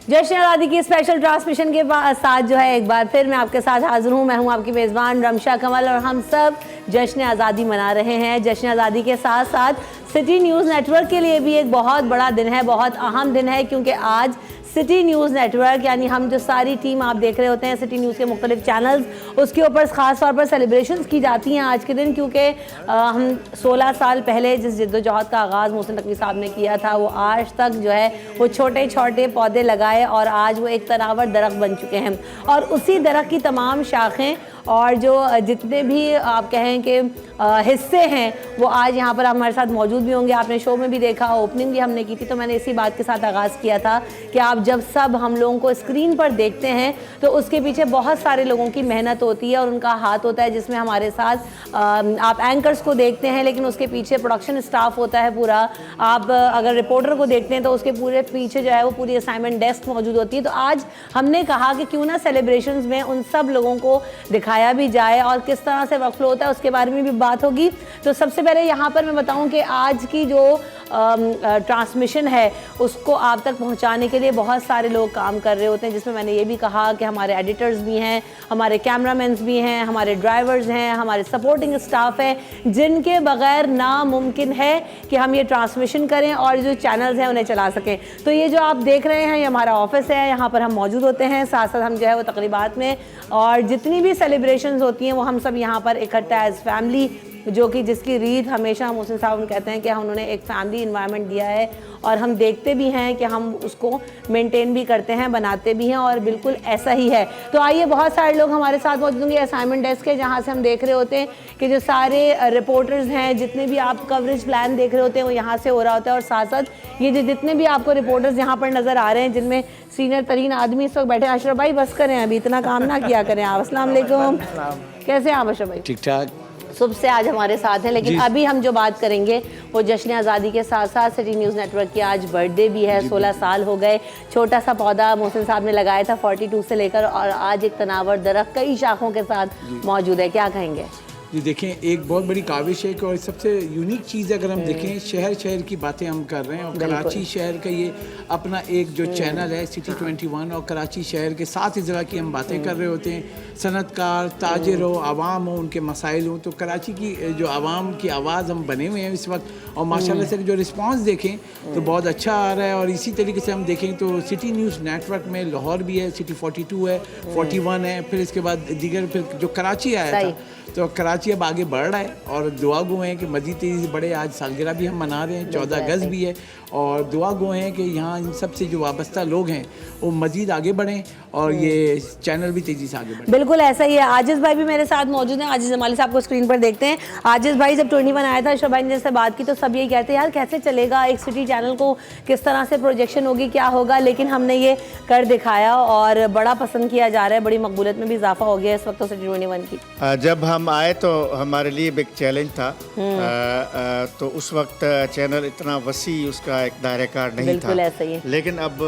जश्न आज़ादी की स्पेशल ट्रांसमिशन के साथ जो है एक बार फिर मैं आपके साथ हाजिर हूँ। मैं हूँ आपकी मेज़बान रमशा कमल और हम सब जश्न आज़ादी मना रहे हैं। जश्न आज़ादी के साथ साथ सिटी न्यूज़ नेटवर्क के लिए भी एक बहुत बड़ा दिन है, बहुत अहम दिन है, क्योंकि आज सिटी न्यूज़ नेटवर्क यानी हम जो सारी टीम आप देख रहे होते हैं सिटी न्यूज़ के मुख्तलिफ चैनल्स, उसके ऊपर ख़ास तौर पर सेलिब्रेशंस की जाती हैं आज के दिन, क्योंकि हम 16 साल पहले जिस जद्दोजहद का आगाज़ मोहसिन नकवी साहब ने किया था वो आज तक जो है वो छोटे छोटे पौधे लगाए और आज वो एक तनावर दरख्त बन चुके हैं। और उसी दरख्त की तमाम शाखें और जो जितने भी आप कहें कि हिस्से हैं वो आज यहाँ पर हमारे साथ मौजूद भी होंगे। आपने शो में भी देखा, ओपनिंग भी हमने की थी, तो मैंने इसी बात के साथ आगाज़ किया था कि आप जब सब हम लोगों को स्क्रीन पर देखते हैं तो उसके पीछे बहुत सारे लोगों की मेहनत होती है और उनका हाथ होता है, जिसमें हमारे साथ आप एंकर्स को देखते हैं लेकिन उसके पीछे प्रोडक्शन स्टाफ होता है पूरा। आप अगर रिपोर्टर को देखते हैं तो उसके पूरे पीछे जो है वो पूरी असाइनमेंट डेस्क मौजूद होती है। तो आज हमने कहा कि क्यों ना सेलिब्रेशंस में उन सब लोगों को दिखाया भी जाए और किस तरह से वर्क फ्लो होता है उसके बारे में भी बात होगी। तो सबसे पहले यहाँ पर मैं बताऊँ कि आज की जो ट्रांसमिशन है उसको आप तक पहुंचाने के लिए बहुत सारे लोग काम कर रहे होते हैं, जिसमें मैंने ये भी कहा कि हमारे एडिटर्स भी हैं, हमारे कैमरामैन्स भी हैं, हमारे ड्राइवर्स हैं, हमारे सपोर्टिंग स्टाफ हैं, जिनके बगैर नामुमकिन है कि हम ये ट्रांसमिशन करें और जो चैनल्स हैं उन्हें चला सकें। तो ये जो आप देख रहे हैं ये हमारा ऑफिस है, यहाँ पर हम मौजूद होते हैं, साथ साथ हम जो है वो तकरीबात में और जितनी भी सेलिब्रेशंस होती हैं वो हम सब यहाँ पर इकट्ठा एज फैमिली, जो कि जिसकी रीत हमेशा मोहसिन साहब कहते हैं कि उन्होंने एक फैमिली इन्वायरमेंट दिया है और हम देखते भी हैं कि हम उसको मेंटेन भी करते हैं, बनाते भी हैं और बिल्कुल ऐसा ही है। तो आइए, बहुत सारे लोग हमारे साथ मौजूद होंगे। असाइनमेंट डेस्क है जहाँ से हम देख रहे होते हैं कि जो सारे रिपोर्टर्स हैं, जितने भी आप कवरेज प्लान देख रहे होते हैं वो यहाँ से हो रहा होता है। और साथ साथ ये जो जितने भी आपको रिपोर्टर्स यहाँ पर नज़र आ रहे हैं, जिनमें सीनियर तरीन आदमी इस वक्त बैठे हैं। अशरफ भाई बस करें, अभी इतना काम ना किया करें आप। अस्सलाम वालेकुम, कैसे हैं आप अशरफ भाई? ठीक ठाक, सुबह से आज हमारे साथ हैं, लेकिन अभी हम जो बात करेंगे वो जश्न आज़ादी के साथ साथ सिटी न्यूज़ नेटवर्क की आज बर्थडे भी है। 16 साल हो गए। छोटा सा पौधा मोहसिन साहब ने लगाया था 42 से लेकर और आज एक तनावर दरख्त कई शाखों के साथ मौजूद है। क्या कहेंगे जी? देखें, एक बहुत बड़ी काविश है और सबसे यूनिक चीज़ अगर हम देखें, शहर की बातें हम कर रहे हैं और कराची शहर का ये अपना एक जो चैनल है सिटी 21 और कराची शहर के 7 ज़िला की हम बातें कर रहे होते हैं। सनतकार, ताजिर हो, आवाम हो, उनके मसाइल हों, तो कराची की जो आवाम की आवाज़ हम बने हुए हैं इस वक्त। और माशाल्लाह से जो रिस्पांस देखें तो बहुत अच्छा आ रहा है। और इसी तरीके से हम देखें तो सिटी न्यूज़ नेटवर्क में लाहौर भी है, सिटी 42 है, 41 है, फिर इसके बाद दीगर फिर जो कराची आया था, तो कराची अब आगे बढ़ रहा है और दुआ गो हैं कि मज़ीद तेज़ी से बढ़े। आज सालगिरह भी हम मना रहे हैं, 14 अगस्त भी है और दुआ गो हैं कि यहाँ इन सब से जो वाबस्ता लोग हैं वो मज़ीद आगे बढ़ें और ये चैनल भी तेज़ी से आगे बढ़े। बिल्कुल ऐसा ही है। आजिज़ भाई भी मेरे साथ मौजूद हैं। आजिज़ जमाली साहब को स्क्रीन पर देखते हैं। आजिज़ भाई, जब 21 आया था, अशरफ भाई ने जैसे बात की तो सब यही कहते हैं यार कैसे चलेगा, एक सिटी चैनल को किस तरह से प्रोजेक्शन होगी, क्या होगा, लेकिन हमने ये कर दिखाया और बड़ा पसंद किया जा रहा है। बड़ी मकबूलियत में भी इजाफा हो गया इस वक्त तो सिटी 21 की। जब हम आए तो हमारे लिए बिग चैलेंज था। तो उस वक्त चैनल इतना वसी उसका एक दायरेकार नहीं था, लेकिन अब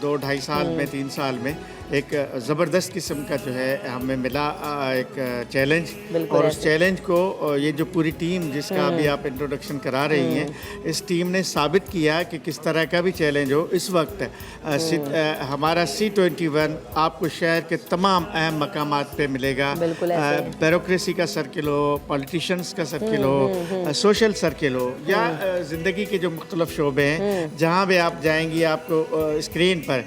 2-2.5 साल में 3 साल में एक ज़बरदस्त किस्म का जो है हमें मिला एक चैलेंज। और उस चैलेंज को ये जो पूरी टीम जिसका अभी आप इंट्रोडक्शन करा रही हैं, इस टीम ने साबित किया कि किस तरह का भी चैलेंज हो इस वक्त हमारा C21 आपको शहर के तमाम अहम मकामात पे मिलेगा। ब्यूरोक्रेसी का सर्किल हो, पॉलिटिशियंस का सर्किल हो, सोशल सर्किल हो या ज़िंदगी के जो मुख्तलिफ शोबे हैं, जहाँ भी आप जाएंगी आपको स्क्रीन पर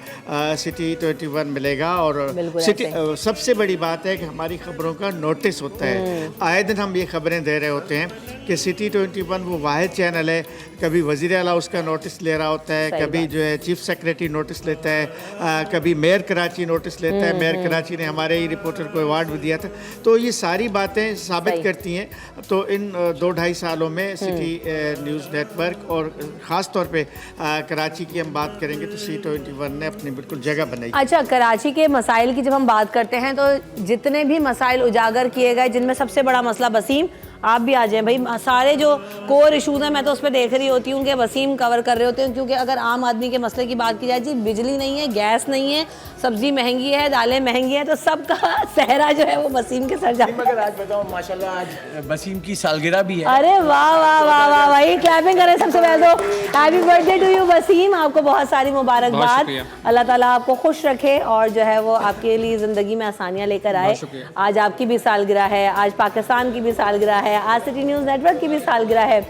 सिटी 21 मिलेगा। और सबसे बड़ी बात है कि हमारी खबरों का नोटिस होता है। आए दिन हम ये खबरें दे रहे होते हैं कि सिटी 21 वो वाहिद चैनल है, कभी वज़ीर आला उसका नोटिस ले रहा होता है, कभी जो है चीफ सेक्रेटरी नोटिस लेता है, कभी मेयर कराची नोटिस लेता है। मेयर कराची ने हमारे ही रिपोर्टर को अवार्ड भी दिया था। तो ये सारी बातें साबित करती हैं। तो इन 2-2.5 सालों में सिटी न्यूज़ नेटवर्क और ख़ास तौर पे कराची की हम बात करेंगे तो C21 ने अपनी बिल्कुल जगह बनाई। अच्छा, कराची के मसाइल की जब हम बात करते हैं तो जितने भी मसाइल उजागर किए गए, जिनमें सबसे बड़ा मसला वसीम आप भी आ जाएं भाई। सारे जो कोर इशूज़ हैं मैं तो उस पर देख रही होती हूँ कि वसीम कवर कर रहे होते हैं, क्योंकि अगर आम आदमी के मसले की बात की जाए जी, बिजली नहीं है, गैस नहीं है, सब्जी महंगी है, दालें महंगी हैं, तो सबका सहरा जो है वो वसीम के सर जाता है। मगर आज बताओ माशाल्लाह आज वसीम की सालगिरह भी है। अरे वाह वाह वाह वाह भाई, क्लैपिंग करें सबसे पहले तो। Happy birthday to you Wasim, आपको बहुत सारी मुबारकबाद, अल्लाह ताला आपको खुश रखे और जो है वो आपके लिए ज़िंदगी में आसानियाँ लेकर आए। आज आपकी भी सालगिरह है, आज पाकिस्तान की भी सालगिरह है, आज सिटी न्यूज़ नेटवर्क की भी सालगिरह है।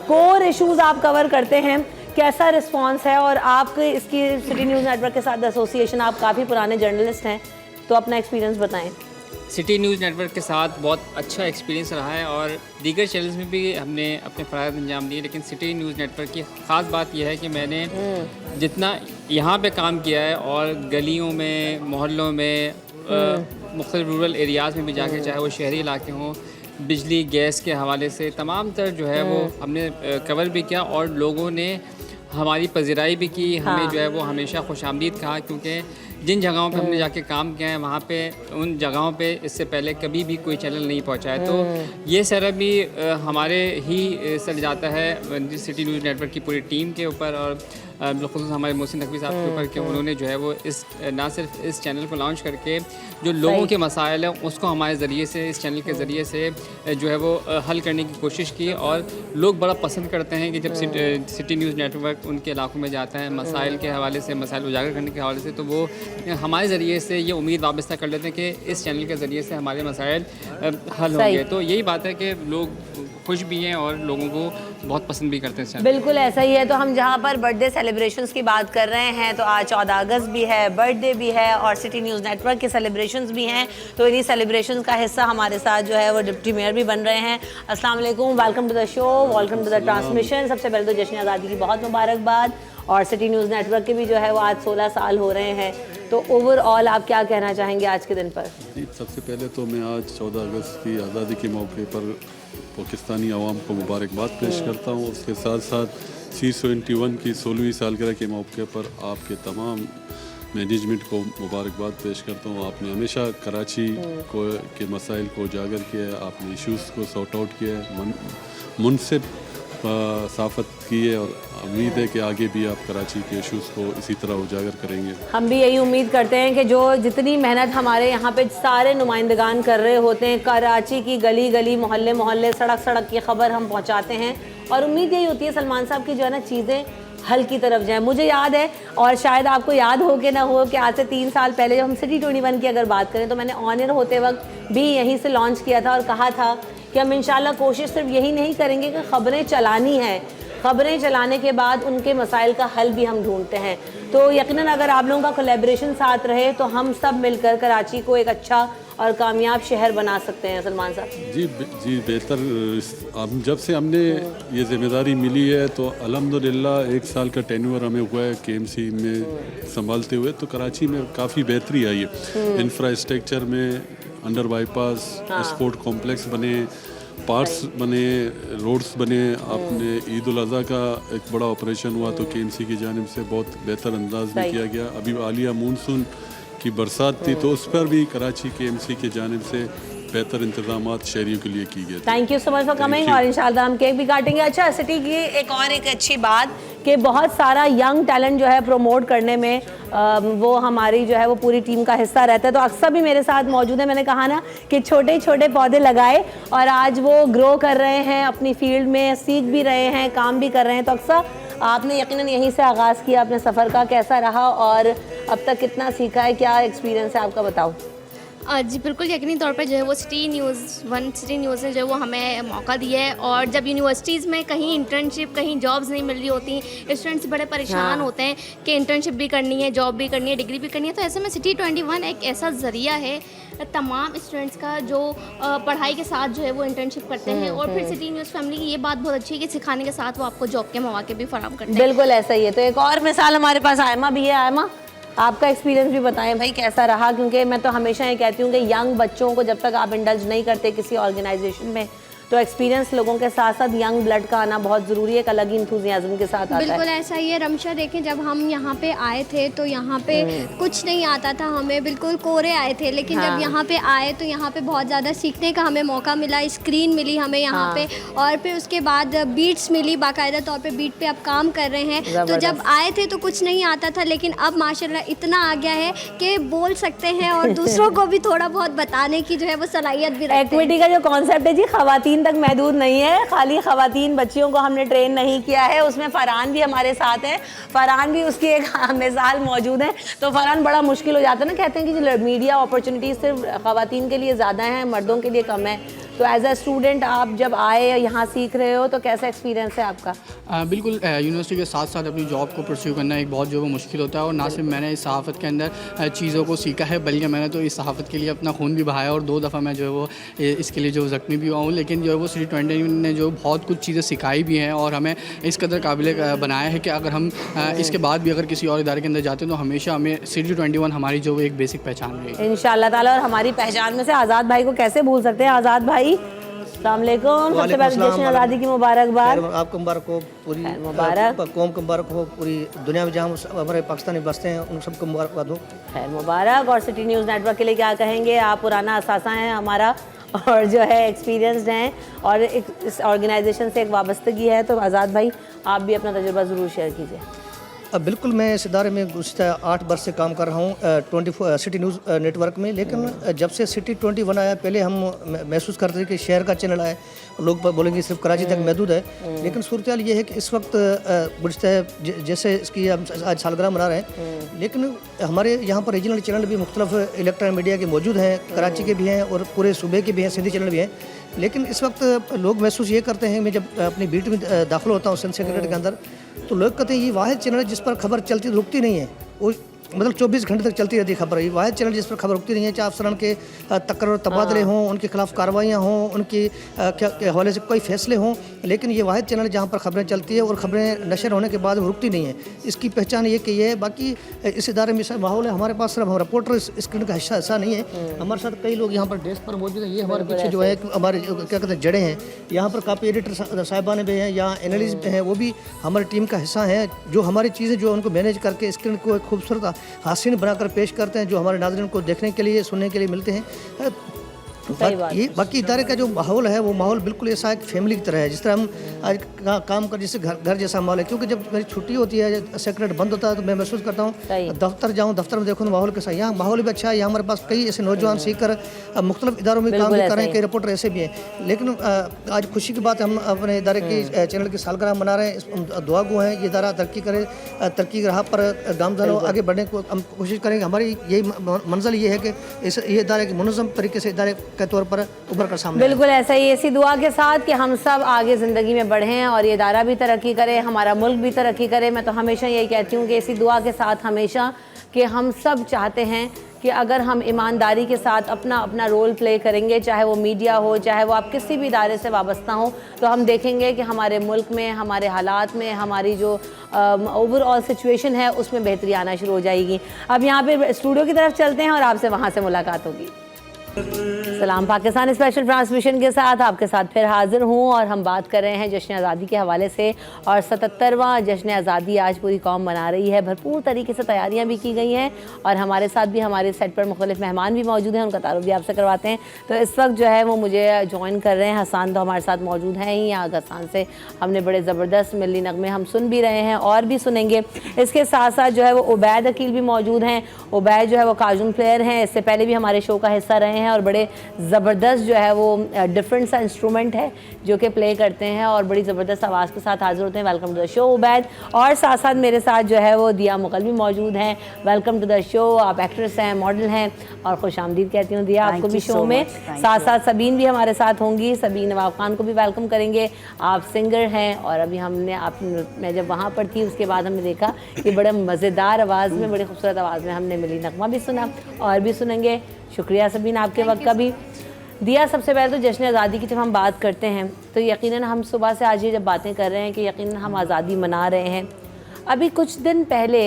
कोर इशूज़ आप कवर करते हैं, कैसा रिस्पांस है? और आप इसकी सिटी न्यूज़ नेटवर्क के साथ एसोसिएशन, आप काफ़ी पुराने जर्नलिस्ट हैं, तो अपना एक्सपीरियंस बताएं। सिटी न्यूज़ नेटवर्क के साथ बहुत अच्छा एक्सपीरियंस रहा है और दीगर चैनल्स में भी हमने अपने फ़राइज़ अंजाम दिए, लेकिन सिटी न्यूज़ नेटवर्क की ख़ास बात यह है कि मैंने जितना यहाँ पे काम किया है और गलियों में, मोहल्लों में, मुख्तलिफ रूरल एरियाज़ में भी जाके, चाहे वो शहरी इलाके हों, बिजली गैस के हवाले से तमाम तर जो है वो हमने कवर भी किया और लोगों ने हमारी पज़िराई भी की। हमें जो है वो हमेशा खुशामदीद कहा, क्योंकि जिन जगहों पे हमने जाके काम किया है वहाँ पे उन जगहों पे इससे पहले कभी भी कोई चैनल नहीं पहुँचा है। तो ये सारा भी हमारे ही सर जाता है सिटी न्यूज़ नेटवर्क की पूरी टीम के ऊपर और बिलखुसूस हमारे मोहसिन नकवी साहब के ऊपर कि उन्होंने जो है वो इस ना सिर्फ इस चैनल को लॉन्च करके जो लोगों के मसाइल हैं उसको हमारे ज़रिए से, इस चैनल के ज़रिए से जो है वो हल करने की कोशिश की। और लोग बड़ा पसंद करते हैं कि जब सिटी न्यूज़ नेटवर्क उनके इलाकों में जाता है मसाइल के हवाले से, मसाइल उजागर करने के हवाले से, तो वो हमारे ज़रिए से ये उम्मीद वाबस्ता कर लेते हैं कि इस चैनल के ज़रिए से हमारे मसाइल हल होंगे। तो यही बात है कि लोग खुश भी हैं और लोगों को बहुत पसंद भी करते हैं। बिल्कुल ऐसा ही है। तो हम जहाँ पर बर्थडे सेलिब्रेशंस की बात कर रहे हैं, तो आज 14 अगस्त भी है, बर्थडे भी है और सिटी न्यूज़ नेटवर्क के सेलिब्रेशंस भी हैं। तो इन्हीं सेलिब्रेशंस का हिस्सा हमारे साथ जो है वो डिप्टी मेयर भी बन रहे हैं। अस्सलाम वालेकुम, welcome to the show, welcome to the transmission. सबसे पहले तो जश्न आज़ादी की बहुत मुबारकबाद और सिटी न्यूज़ नेटवर्क के भी जो है वो आज 16 साल हो रहे हैं। तो ओवरऑल आप क्या कहना चाहेंगे आज के दिन पर? सबसे पहले तो मैं आज 14 अगस्त की आज़ादी के मौके पर पाकिस्तानी अवाम को मुबारकबाद पेश करता हूँ। उसके साथ साथ C21 की 16वीं सालगिरह के मौके पर आपके तमाम मैनेजमेंट को मुबारकबाद पेश करता हूँ। आपने हमेशा कराची को के मसाइल को उजागर किया है, आपने इश्यूज़ को सॉर्ट आउट किया है, मुनसिब साफत की है और उम्मीद है कि आगे भी आप कराची के इशूज़ को इसी तरह उजागर करेंगे। हम भी यही उम्मीद करते हैं कि जो जितनी मेहनत हमारे यहाँ पे सारे नुमाइंदगान कर रहे होते हैं, कराची की गली गली, मोहल्ले मोहल्ले, सड़क सड़क की खबर हम पहुँचाते हैं और उम्मीद यही होती है सलमान साहब की जो है ना चीज़ें हल की तरफ जाए। मुझे याद है और शायद आपको याद हो कि ना हो कि आज से 3 साल पहले जब हम सिटी 21 की अगर बात करें तो मैंने ऑन एयर होते वक्त भी यहीं से लॉन्च किया था और कहा था कि हम इंशाल्लाह कोशिश सिर्फ यही नहीं करेंगे कि ख़बरें चलानी है, ख़बरें चलाने के बाद उनके मसाइल का हल भी हम ढूंढते हैं। तो यकीनन अगर आप लोगों का कोलैबोरेशन साथ रहे तो हम सब मिलकर कराची को एक अच्छा और कामयाब शहर बना सकते हैं। सलमान साहब जी बेहतर। अब जब से हमने ये जिम्मेदारी मिली है तो अल्हम्दुलिल्लाह 1 साल का टेन्योर हमें हुआ है KMC में संभालते हुए, तो कराची में काफ़ी बेहतरी आई है। इंफ्रास्ट्रक्चर में अंडर बाईपास, स्पोर्ट कॉम्प्लेक्स बने, पार्क्स बने, रोड्स बने। आपने ईद उल अज़हा का एक बड़ा ऑपरेशन हुआ तो KMC की जानिब से बहुत बेहतर अंदाज में किया गया। अभी आलिया मानसून की बरसात थी तो उस पर भी कराची KMC की जानिब से बेहतर इंतजामात शहरियों के लिए की गए। Thank you so much for coming और इंशाल्लाह हम केक भी काटेंगे। अच्छा, सिटी की एक अच्छी बात कि बहुत सारा यंग टैलेंट जो है प्रमोट करने में वो हमारी जो है वो पूरी टीम का हिस्सा रहता है। तो अक्सर भी मेरे साथ मौजूद है। मैंने कहा ना कि छोटे छोटे पौधे लगाए और आज वो ग्रो कर रहे हैं, अपनी फील्ड में सीख भी रहे हैं, काम भी कर रहे हैं। तो अक्सर आपने यकीनन यहीं से आगाज़ किया अपने सफ़र का, कैसा रहा और अब तक कितना सीखा है, क्या एक्सपीरियंस है आपका, बताओ। जी बिल्कुल, यकीनी तौर पर जो है वो सिटी न्यूज़ ने जो वो हमें मौका दिया है। और जब यूनिवर्सिटीज़ में कहीं इंटर्नशिप, कहीं जॉब्स नहीं मिल रही होती, स्टूडेंट्स बड़े परेशान होते हैं कि इंटर्नशिप भी करनी है, जॉब भी करनी है, डिग्री भी करनी है। तो ऐसे में सिटी 21 एक ऐसा ज़रिया है तमाम स्टूडेंट्स का जो पढ़ाई के साथ जो है वो इंटर्नशिप करते हैं। और फिर सिटी न्यूज़ फैमिली की ये बात बहुत अच्छी है कि सिखाने के साथ वो आपको जॉब के मौके भी फराहम करते हैं। बिल्कुल ऐसा ही है। तो एक और मिसाल हमारे पास आयमा भी है। आयमा, आपका एक्सपीरियंस भी बताएं भाई, कैसा रहा? क्योंकि मैं तो हमेशा ये कहती हूँ कि यंग बच्चों को जब तक आप इंडल्ज नहीं करते किसी ऑर्गेनाइजेशन में तो एक्सपीरियंस लोगों के साथ साथ यंग ब्लड का आना बहुत ज़रूरी है, एक अलग ही इंथुजियाज्म के साथ आता है। बिल्कुल ऐसा ही है रमशा। देखें जब हम यहाँ पे आए थे तो यहाँ पे कुछ नहीं आता था, हमें बिल्कुल कोरे आए थे, लेकिन जब यहाँ पे आए तो यहाँ पे बहुत ज़्यादा सीखने का हमें मौका मिला, स्क्रीन मिली हमें यहाँ पे, और फिर उसके बाद बीट्स मिली, बाकायदा तौर पे बीट पे अब काम कर रहे हैं। तो जब आए थे तो कुछ नहीं आता था, लेकिन अब माशाल्लाह इतना आ गया है कि बोल सकते हैं और दूसरों को भी थोड़ा बहुत बताने की जो है वो सलाहियत भी रखते हैं। एक्विटी का जो कॉन्सेप्ट है जी, खवातीन तक महदूद नहीं है, खाली खवातीन बच्चियों को हमने ट्रेन नहीं किया है, उसमें फरहान भी हमारे साथ है, फरहान भी उसकी एक मिसाल मौजूद है। तो फरहान बड़ा मुश्किल हो जाता है ना, कहते हैं कि जो मीडिया अपॉर्चुनिटीज सिर्फ खवातीन के लिए ज़्यादा हैं, मर्दों के लिए कम है। तो एज अ स्टूडेंट आप जब आए यहाँ सीख रहे हो तो कैसा एक्सपीरियंस है आपका? बिल्कुल यूनिवर्सिटी के साथ साथ अपनी जॉब को परस्यू करना एक बहुत जो वो मुश्किल होता है, और ना सिर्फ मैंने इस सहाफ़त के अंदर चीज़ों को सीखा है, बल्कि मैंने तो इस सहाफ़त के लिए अपना खून भी बहाया, और 2 दफ़ा मैं जो है वो इसके लिए जो ज़ख्मी भी हुआ हूँ। लेकिन जो है वो सिटी 21 ने जो बहुत कुछ चीज़ें सिखाई भी हैं और हमें इस कदर काबिल बनाया है कि अगर हम इसके बाद भी अगर किसी और इदारे के अंदर जाते हैं तो हमेशा हमें सिटी 21 हमारी जो एक बेसिक पहचान रही इंशाअल्लाह ताला। और हमारी पहचान में से आज़ाद भाई को कैसे भूल सकते हैं? आज़ाद भाई अस्सलाम वालेकुम, सबसे पहले जश्न आज़ादी की मुबारकबाद। आपको मुबारक हो, पूरी मुबारक कौम को मुबारक हो, पूरी दुनिया में जहाँ हमारे पाकिस्तानी बसते हैं उन सबको मुबारकबाद हो। खैर मुबारक। और सिटी न्यूज़ नेटवर्क के लिए क्या कहेंगे? आप पुराना असासा हैं हमारा और जो है एक्सपीरियंसड हैं और इस ऑर्गेनाइजेशन से एक वाबस्तगी है, तो आज़ाद भाई आप भी अपना तजुर्बा ज़रूर शेयर कीजिए। बिल्कुल, मैं इस इदारे में गुज़श्ता 8 बरस से काम कर रहा हूँ 24 सिटी न्यूज़ नेटवर्क में। लेकिन जब से सिटी 21 आया, पहले हम महसूस करते थे कि शहर का चैनल आए, लोग बोलेंगे सिर्फ कराची तक महदूद है, लेकिन सूरत हाल ये है कि इस वक्त गुज़श्ता जैसे इसकी हम आज सालगिरह मना रहे हैं, लेकिन हमारे यहाँ पर रीजनल चैनल भी मुख्तलिफ इलेक्ट्रॉनिक मीडिया के मौजूद हैं, कराची के भी हैं और पूरे सूबे के भी हैं, सिंधी चैनल भी हैं। लेकिन इस वक्त लोग महसूस ये करते हैं, मैं जब अपनी बीट में दाखिल होता हूँ सिंध सेक्रेटरी के अंदर, तो लोग कहते हैं ये वाहिद चैनल है जिस पर खबर चलती रुकती नहीं है, वो मतलब 24 घंटे तक चलती रहती खबर। ये वाहिद चैनल जिस पर खबर रुकती नहीं है, चाहे अफसरान के तकर और तबादले हों, उनके खिलाफ कार्रवाइयाँ हों, उनके के हवाले से कोई फैसले हों, लेकिन ये वाहिद चैनल जहाँ पर खबरें चलती है और खबरें नशर होने के बाद रुकती नहीं है। इसकी पहचान ये कि ये है। बाकी इस इदारे में माहौल है, हमारे पास सिर्फ हम रिपोर्टर स्क्रीन का हिस्सा नहीं है, हमारे साथ कई लोग यहाँ पर डेस्क पर मौजूद हैं। ये हमारे पीछे जो है हमारे क्या कहते हैं जड़ें हैं, यहाँ पर काफ़ी एडिटर साहिबान भी हैं, यहाँ एनालिस्ट हैं, वो भी हमारी टीम का हिस्सा हैं, जो हमारी चीज़ें जो उनको मैनेज करके स्क्रीन को एक खूबसूरत हासिन बनाकर पेश करते हैं, जो हमारे नाज़रीन को देखने के लिए सुनने के लिए मिलते हैं। बाकी इदारे का जो माहौल है वो माहौल बिल्कुल ऐसा एक फैमिली की तरह है, जिस तरह हम आज काम कर जैसे घर जैसा माहौल है। क्योंकि जब मेरी छुट्टी होती है, सेक्रेटरी बंद होता है, तो मैं महसूस करता हूँ दफ्तर जाऊँ, दफ्तर में देखूँ माहौल कैसा है। यहाँ माहौल भी अच्छा है, यहाँ हमारे पास कई ऐसे नौजवान सीख कर मुख्तलिफ इदारों में काम भी कर रहे हैं, कई रिपोर्टर ऐसे भी हैं। लेकिन आज खुशी की बात, हम अपने इदारे की चैनल की सालगिरह मना रहे हैं, दुआ गो हैं ये इदारा तरक्की करे, तरक्की की राह पर गामज़न आगे बढ़ने को हम कोशिश करेंगे। हमारी यही मंजिल ये है कि ये इदारे की मुनज़्ज़म तरीके से इदारे के तौर पर उभर कर सामने। बिल्कुल ऐसा ही, इसी दुआ के साथ कि हम सब आगे ज़िंदगी में बढ़ें और ये इदारा भी तरक्की करे, हमारा मुल्क भी तरक्की करे। मैं तो हमेशा यही कहती हूँ कि इसी दुआ के साथ हमेशा कि हम सब चाहते हैं कि अगर हम ईमानदारी के साथ अपना अपना रोल प्ले करेंगे, चाहे वो मीडिया हो, चाहे वो आप किसी भी इदारे से वाबस्ता हो, तो हम देखेंगे कि हमारे मुल्क में, हमारे हालात में, हमारी जो ओवरऑल सिचुएशन है उसमें बेहतरी आना शुरू हो जाएगी। अब यहाँ पे स्टूडियो की तरफ चलते हैं और आपसे वहाँ से मुलाकात होगी। सलाम पाकिस्तान स्पेशल ट्रांसमिशन के साथ आपके साथ फिर हाजिर हूँ और हम बात कर रहे हैं जश्न आज़ादी के हवाले से। और 77वां जश्न आज़ादी आज पूरी कौम मना रही है, भरपूर तरीके से तैयारियां भी की गई हैं और हमारे साथ भी हमारे सेट पर मुख्तलिफ मेहमान भी मौजूद हैं, उनका तारुफ भी आपसे करवाते हैं। तो इस वक्त जो है वो मुझे ज्वाइन कर रहे हैं हसान, तो हमारे साथ मौजूद हैं ही। यहाँ हसान से हमने बड़े ज़बरदस्त मिली नगमे हम सुन भी रहे हैं और भी सुनेंगे। इसके साथ साथ जो है वो उबैद अकील भी मौजूद हैं। उबैद जो है वो काजून प्लेयर हैं, इससे पहले भी हमारे शो का हिस्सा रहे हैं और बड़े ज़बरदस्त जो है वो डिफरेंट सा इंस्ट्रूमेंट है जो कि प्ले करते हैं और बड़ी ज़बरदस्त आवाज़ के साथ हाजिर होते हैं। Welcome to the show Ubaid. और साथ साथ मेरे साथ जो है वो दिया मुगल भी मौजूद हैं। Welcome to the show. आप एक्ट्रेस हैं, मॉडल हैं और खुश आमदीद कहती हूँ दिया आपको भी शो में। साथ साथ सबीन भी हमारे साथ होंगी, सबीन नवाब खान को भी वेलकम करेंगे। आप सिंगर हैं और अभी मैं जब वहाँ पर थी उसके बाद हमने देखा कि बड़े मज़ेदार आवाज़ में, बड़ी खूबसूरत आवाज़ में हमने मिली नगमा भी सुना और भी सुनेंगे। शुक्रिया सबीन आपके वक्त का भी। दिया, सबसे पहले तो जश्न आज़ादी की जब हम बात करते हैं तो यकीनन हम सुबह से आज ये जब बातें कर रहे हैं कि यकीनन हम आज़ादी मना रहे हैं। अभी कुछ दिन पहले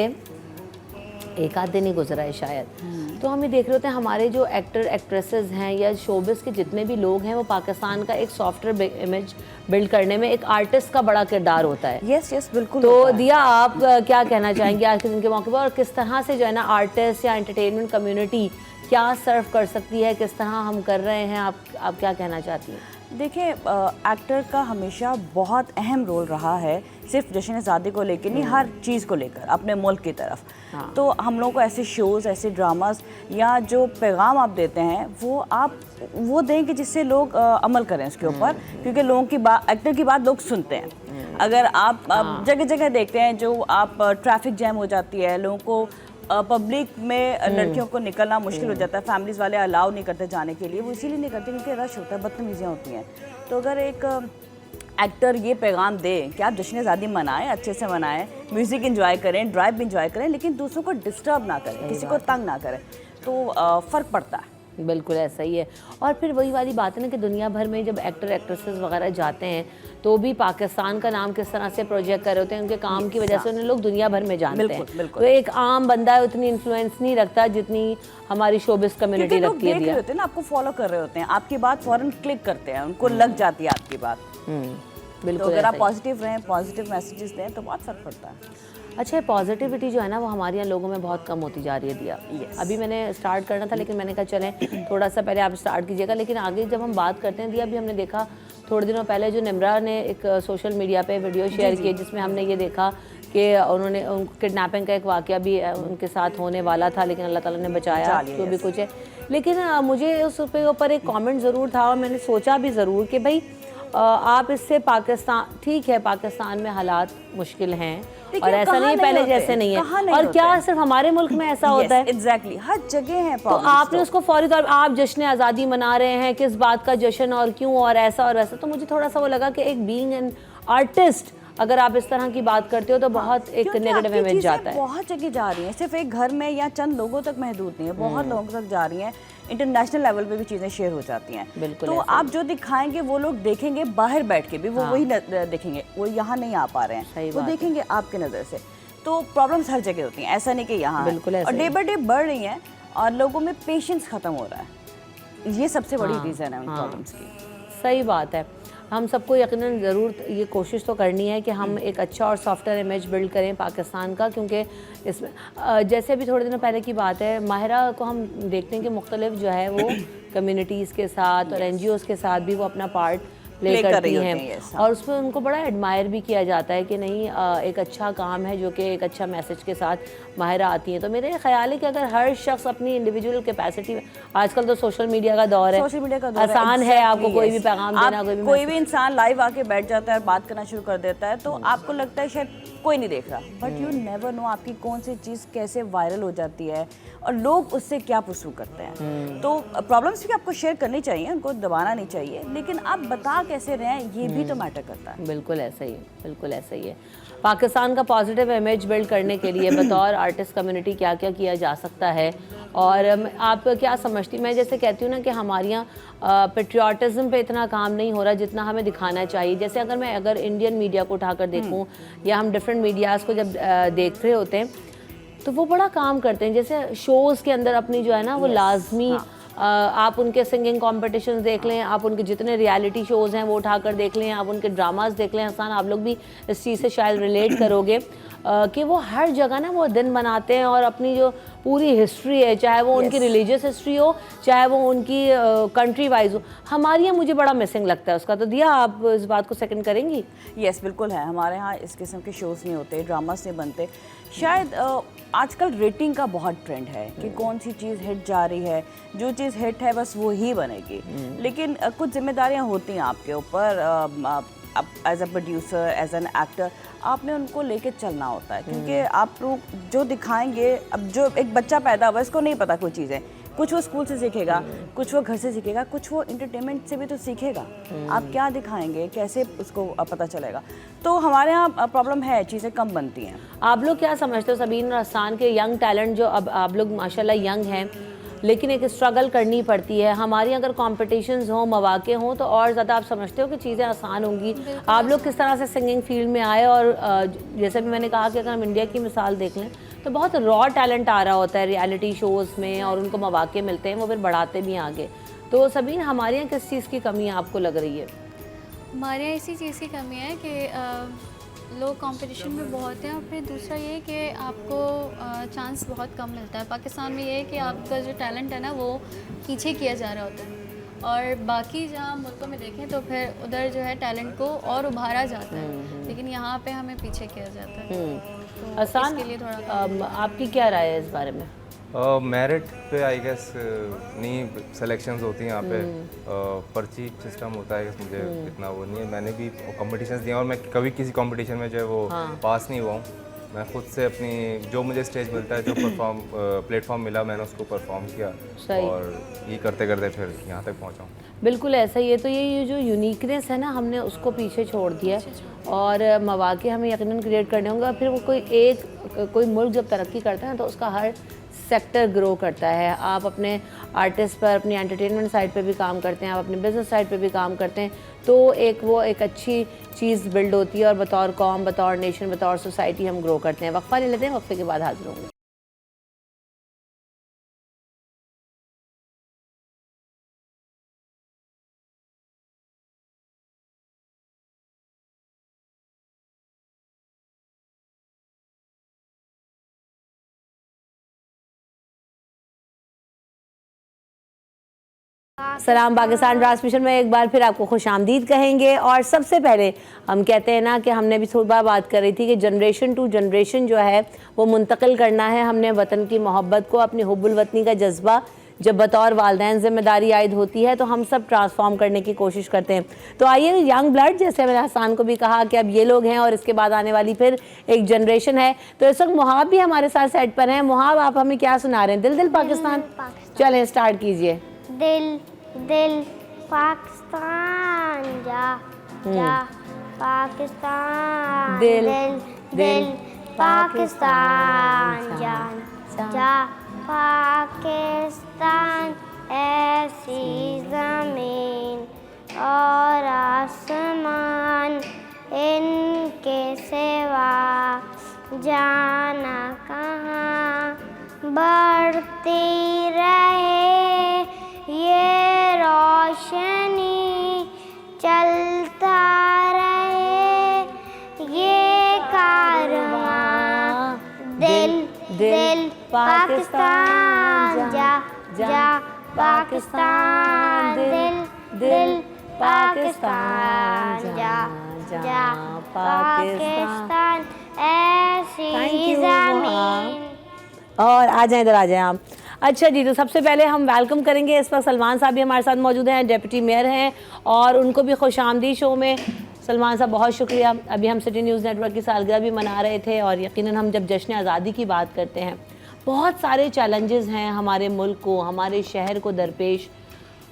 एक आध दिन ही गुजरा है शायद। तो हम ये देख रहे होते हैं हमारे जो एक्टर एक्ट्रेसेस हैं या शोबिस के जितने भी लोग हैं, वो पाकिस्तान का एक सॉफ्टवेयर इमेज बिल्ड करने में एक आर्टिस्ट का बड़ा किरदार होता है। यस बिल्कुल। तो दिया, आप क्या कहना चाहेंगे आज के दिन के मौके पर, और किस तरह से जो है ना आर्टिस्ट या एंटरटेनमेंट कम्युनिटी क्या सर्व कर सकती है, किस तरह हम कर रहे हैं, आप क्या कहना चाहती हैं? देखिए, एक्टर का हमेशा बहुत अहम रोल रहा है, सिर्फ जश्न आज़ादी को लेकर नहीं, हर चीज़ को लेकर अपने मुल्क की तरफ। तो हम लोगों को ऐसे शोज़, ऐसे ड्रामास या जो पैगाम आप देते हैं वो आप वो दें कि जिससे लोग अमल करें उसके ऊपर, क्योंकि लोगों की बात, एक्टर की बात लोग सुनते हैं। अगर आप जगह जगह देखते हैं जो आप ट्रैफिक जैम हो जाती है, लोगों को पब्लिक में लड़कियों को निकलना मुश्किल हो जाता है, फैमिलीज़ वाले अलाउ नहीं करते जाने के लिए, वो इसीलिए नहीं करते क्योंकि रश होता है, बदतमीजियाँ होती हैं। तो अगर एक एक्टर ये पैगाम दे कि आप जश्न आज़ादी मनाएं, अच्छे से मनाएं, म्यूज़िक इंजॉय करें, ड्राइव भी इंजॉय करें, लेकिन दूसरों को डिस्टर्ब ना करें, किसी को तंग ना करें, तो फ़र्क पड़ता है। बिल्कुल ऐसा ही है। और फिर वही वाली बात है ना कि दुनिया भर में जब एक्टर एक्ट्रेसेस वगैरह जाते हैं तो भी पाकिस्तान का नाम किस तरह से प्रोजेक्ट कर रहे होते हैं, उनके काम की वजह से उन्हें लोग दुनिया भर में जानते हैं। तो एक आम बंदा है उतनी इन्फ्लुएंस नहीं रखता जितनी हमारी शोबिस कम्युनिटी रखती है। होते हैं ना, आपको फॉलो कर रहे होते हैं, आपकी बात फौरन क्लिक करते हैं, उनको लग जाती है आपकी बात। बिल्कुल। तो अगर आप पॉजिटिव रहें, पॉजिटिव मैसेजेस दें तो बहुत फ़र्क पड़ता है। अच्छा, पॉजिटिविटी जो है ना वो हमारे यहाँ लोगों में बहुत कम होती जा रही है दिया। अभी मैंने स्टार्ट करना था लेकिन मैंने कहा चलें थोड़ा सा पहले आप स्टार्ट कीजिएगा, लेकिन आगे जब हम बात करते हैं दिया, अभी हमने देखा थोड़े दिनों पहले जो निम्रा ने एक सोशल मीडिया पे वीडियो शेयर की जिसमें हमने ये देखा कि उन्होंने किडनैपिंग का एक वाक़या भी उनके साथ होने वाला था, लेकिन अल्लाह ताला ने बचाया, जो भी कुछ है। लेकिन मुझे उस ऊपर एक कमेंट ज़रूर था और मैंने सोचा भी ज़रूर कि भाई आप इससे पाकिस्तान, ठीक है पाकिस्तान में हालात मुश्किल हैं और ऐसा नहीं पहले जैसे नहीं है, और क्या सिर्फ हमारे मुल्क में ऐसा होता है? एग्जैक्टली, हर जगह है। तो आपने उसको फौरी तौर पर आप जश्न आज़ादी मना रहे हैं, किस बात का जश्न और क्यों और ऐसा और वैसा, तो मुझे थोड़ा सा वो लगा कि एक बीइंग एन आर्टिस्ट अगर आप इस तरह की बात करते हो तो बहुत एक नेगेटिव इमेज जाता है। बहुत जगह जा रही हैं, सिर्फ एक घर में या चंद लोगों तक महदूद नहीं है, बहुत लोगों तक जा रही हैं, इंटरनेशनल लेवल पे भी चीज़ें शेयर हो जाती हैं। बिल्कुल। तो आप जो दिखाएंगे वो लोग देखेंगे, बाहर बैठ के भी वो वही देखेंगे, वो यहाँ नहीं आ पा रहे हैं, वो देखेंगे आपके नज़र से। तो प्रॉब्लम्स हर जगह होती हैं, ऐसा नहीं कि यहाँ, बिल्कुल, और डे बाई डे बढ़ रही हैं और लोगों में पेशेंस ख़त्म हो रहा है, ये सबसे बड़ी रीज़न है उन प्रॉब्लम्स की। सही बात है। हम सबको यकीनन ज़रूर ये कोशिश तो करनी है कि हम एक अच्छा और सॉफ्टवेयर इमेज बिल्ड करें पाकिस्तान का, क्योंकि इसमें जैसे अभी थोड़े दिनों पहले की बात है, माहिरा को हम देखते हैं कि मुख्तलिफ जो है वो कम्युनिटीज़ के साथ और NGOs के साथ भी वो अपना पार्ट प्ले करती हैं और उसमें उनको बड़ा एडमायर भी किया जाता है कि नहीं एक अच्छा काम है जो कि एक अच्छा मैसेज के साथ माहिरा आती हैं। तो मेरे ख्याल है कि अगर हर शख्स अपनी इंडिविजुअल कैपेसिटी में, आजकल तो सोशल मीडिया का दौर है, सोशल मीडिया का दौर आसान है आपको कोई भी पैगाम देना, कोई भी इंसान लाइव आके बैठ जाता है और बात करना शुरू कर देता है, तो आपको लगता है शायद कोई नहीं देख रहा, बट यू नेवर नो आपकी कौन सी चीज़ कैसे वायरल हो जाती है और लोग उससे क्या परस्यू करते हैं। तो प्रॉब्लम्स भी आपको शेयर करनी चाहिए, उनको दबाना नहीं चाहिए, लेकिन आप बता कैसे रहे हैं ये भी तो मैटर करता है। बिल्कुल ऐसा ही है, बिल्कुल ऐसा ही है। पाकिस्तान का पॉजिटिव इमेज बिल्ड करने के लिए बतौर आर्टिस्ट कम्युनिटी क्या क्या किया जा सकता है, और आप क्या समझती, मैं जैसे कहती हूँ ना कि हमारे यहाँ पेट्रियाटिज़म पे इतना काम नहीं हो रहा जितना हमें दिखाना चाहिए। जैसे अगर इंडियन मीडिया को उठाकर देखूँ या हम डिफरेंट मीडियाज़ को जब देख रहे होते हैं तो वो बड़ा काम करते हैं, जैसे शोज़ के अंदर अपनी जो है ना वो लाजमी आप उनके सिंगिंग कॉम्पिटिशन्स देख लें, आप उनके जितने रियलिटी शोज़ हैं वो उठाकर देख लें, आप उनके ड्रामास देख लें, हसन आप लोग भी इस चीज़ से शायद रिलेट करोगे कि वो हर जगह ना वो दिन बनाते हैं और अपनी जो पूरी हिस्ट्री है, चाहे वो उनकी रिलीजियस हिस्ट्री हो, चाहे वो उनकी कंट्री वाइज हो, हमारे यहाँ मुझे बड़ा मिसिंग लगता है उसका। तो दिया, आप इस बात को सेकंड करेंगी? यस, बिल्कुल है। हमारे यहाँ इस किस्म के शोज़ नहीं होते, ड्रामास नहीं बनते। शायद आजकल रेटिंग का बहुत ट्रेंड है कि कौन सी चीज़ हिट जा रही है, जो चीज़ हिट है बस वो ही बनेगी, लेकिन कुछ जिम्मेदारियाँ होती हैं आपके ऊपर, as a producer, as an actor, आपने उनको लेके चलना होता है, क्योंकि आप लोग जो दिखाएंगे, अब जो एक बच्चा पैदा हुआ इसको नहीं पता कोई चीज़ें, कुछ वो स्कूल से सीखेगा, कुछ वो घर से सीखेगा, कुछ वो इंटरटेनमेंट से भी तो सीखेगा। आप क्या दिखाएंगे, कैसे उसको पता चलेगा? तो हमारे यहाँ प्रॉब्लम है, चीज़ें कम बनती हैं। आप लोग क्या समझते हो सबीन और हसन के यंग टैलेंट जो अब आप लोग माशाल्लाह यंग हैं, लेकिन एक स्ट्रगल करनी पड़ती है। हमारी अगर कॉम्पिटिशन्स हों, मौके हों, तो और ज़्यादा आप समझते हो कि चीज़ें आसान होंगी। आप लोग किस तरह से सिंगिंग फील्ड में आए, और जैसे भी मैंने कहा कि अगर हम इंडिया की मिसाल देख लें तो बहुत रॉ टैलेंट आ रहा होता है रियलिटी शोज़ में, और उनको मौके मिलते हैं, वो फिर बढ़ाते भी आगे। तो सबीन, हमारे यहाँ किस चीज़ की कमी आपको लग रही है? हमारे यहाँ इसी चीज़ की कमी है कि लोग कंपटीशन में बहुत हैं, और फिर दूसरा ये है कि आपको चांस बहुत कम मिलता है। पाकिस्तान में ये है कि आपका जो टैलेंट है ना वो पीछे किया जा रहा होता है, और बाकी जहाँ मुल्कों में देखें तो फिर उधर जो है टैलेंट को और उभारा जाता है, लेकिन यहाँ पे हमें पीछे किया जाता है। तो आसान, इसके लिए थोड़ा आपकी क्या राय है इस बारे में? मेरिट पे आई गेस नहीं सिलेक्शंस होती हैं यहाँ पे, पर्ची सिस्टम होता है, मुझे इतना वो नहीं है। मैंने भी कॉम्पिटिशन्स दिए और मैं कभी किसी कंपटीशन में जो है वो पास नहीं हुआ हूँ। मैं खुद से अपनी जो मुझे स्टेज मिलता है, जो प्लेटफॉर्म मिला, मैंने उसको परफॉर्म किया, और ये करते करते फिर यहाँ तक पहुँचा हूँ। बिल्कुल ऐसा ही है। तो ये जो यूनिकनेस है ना, हमने उसको पीछे छोड़ दिया, और मौके हमें यकीनन क्रिएट करने होंगे। फिर वो कोई मुल्क जब तरक्की करता है तो उसका हर सेक्टर ग्रो करता है। आप अपने आर्टिस्ट पर, अपनी एंटरटेनमेंट साइड पे भी काम करते हैं, आप अपने बिजनेस साइड पे भी काम करते हैं, तो एक अच्छी चीज़ बिल्ड होती है, और बतौर कौम, बतौर नेशन, बतौर सोसाइटी हम ग्रो करते हैं। वक्फा ले लेते हैं, वक्फे के बाद हाजिर होंगे। सलाम पाकिस्तान ट्रांसमिशन में एक बार फिर आपको खुशामदीद कहेंगे। और सबसे पहले हम कहते हैं ना कि हमने भी थोड़ी बार बात कर रही थी कि जनरेशन टू जनरेशन जो है वो मुंतकिल करना है हमने वतन की मोहब्बत को, अपनी हुब्बुल वतनी का जज्बा जब बतौर वालिदैन जिम्मेदारी आयद होती है तो हम सब ट्रांसफॉर्म करने की कोशिश करते हैं। तो आइए, यंग ब्लड, जैसे मैंने हसान को भी कहा कि अब ये लोग हैं और इसके बाद आने वाली फिर एक जनरेशन है। तो इस वक्त मुहाब भी हमारे साथ सेट पर हैं। मुहाब, आप हमें क्या सुना रहे हैं? दिल दिल पाकिस्तान। चलें, स्टार्ट कीजिए। दिल दिल पाकिस्तान जा जा पाकिस्तान, दिल दिल पाकिस्तान जा जा पाकिस्तान, ऐसी ज़मीन और आसमान, इनके सिवा जाना कहाँ, बढ़ती रहे ये रोशनी, चलता रहे ये कारवां, दिल दिल पाकिस्तान जा जा पाकिस्तान, दिल दिल पाकिस्तान जा जा पाकिस्तान, ऐसी ज़मीन। और आ जाएं, इधर आ जाएं आप। अच्छा जी, तो सबसे पहले हम वेलकम करेंगे, इस वक्त सलमान साहब भी हमारे साथ मौजूद हैं, डिप्टी मेयर हैं, और उनको भी खुशामदीद शो में। सलमान साहब, बहुत शुक्रिया। अभी हम सिटी न्यूज़ नेटवर्क की सालगिरह भी मना रहे थे, और यकीनन हम जब जश्न आज़ादी की बात करते हैं, बहुत सारे चैलेंजेस हैं हमारे मुल्क को, हमारे शहर को दरपेश,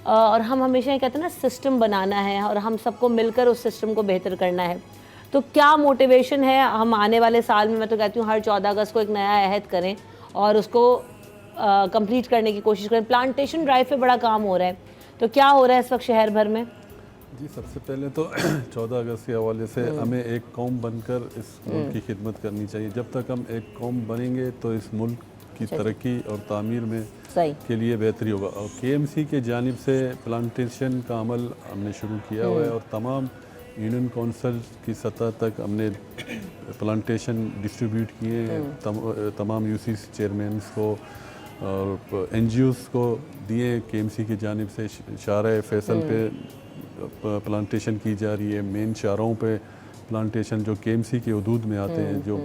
और हम हमेशा ये कहते हैं ना, सिस्टम बनाना है और हम सबको मिलकर उस सिस्टम को बेहतर करना है। तो क्या मोटिवेशन है हम आने वाले साल में? मैं तो कहती हूँ हर 14 अगस्त को एक नया अहद करें और उसको कंप्लीट करने की कोशिश करें। प्लांटेशन ड्राइव पे बड़ा काम हो रहा है, तो क्या हो रहा है इस वक्त शहर भर में? जी, सबसे पहले तो 14 अगस्त के हवाले से हमें एक कौम बनकर इस मुल्क की खिदमत करनी चाहिए। जब तक हम एक कौम बनेंगे तो इस मुल्क की तरक्की और तामीर में के लिए बेहतरी होगा। और KMC के जानिब से प्लांटेशन का अमल हमने शुरू किया हुआ है, और तमाम यूनियन कौंसल की सतह तक हमने प्लांटेशन डिस्ट्रीब्यूट किए हैं, तमाम UC चेयरमैन्स को और NGOs को दिए। KMC की जानिब से शारा फैसल पे प्लांटेशन की जा रही है, मेन शारों पे प्लांटेशन जो KMC के हदूद में आते हैं, जो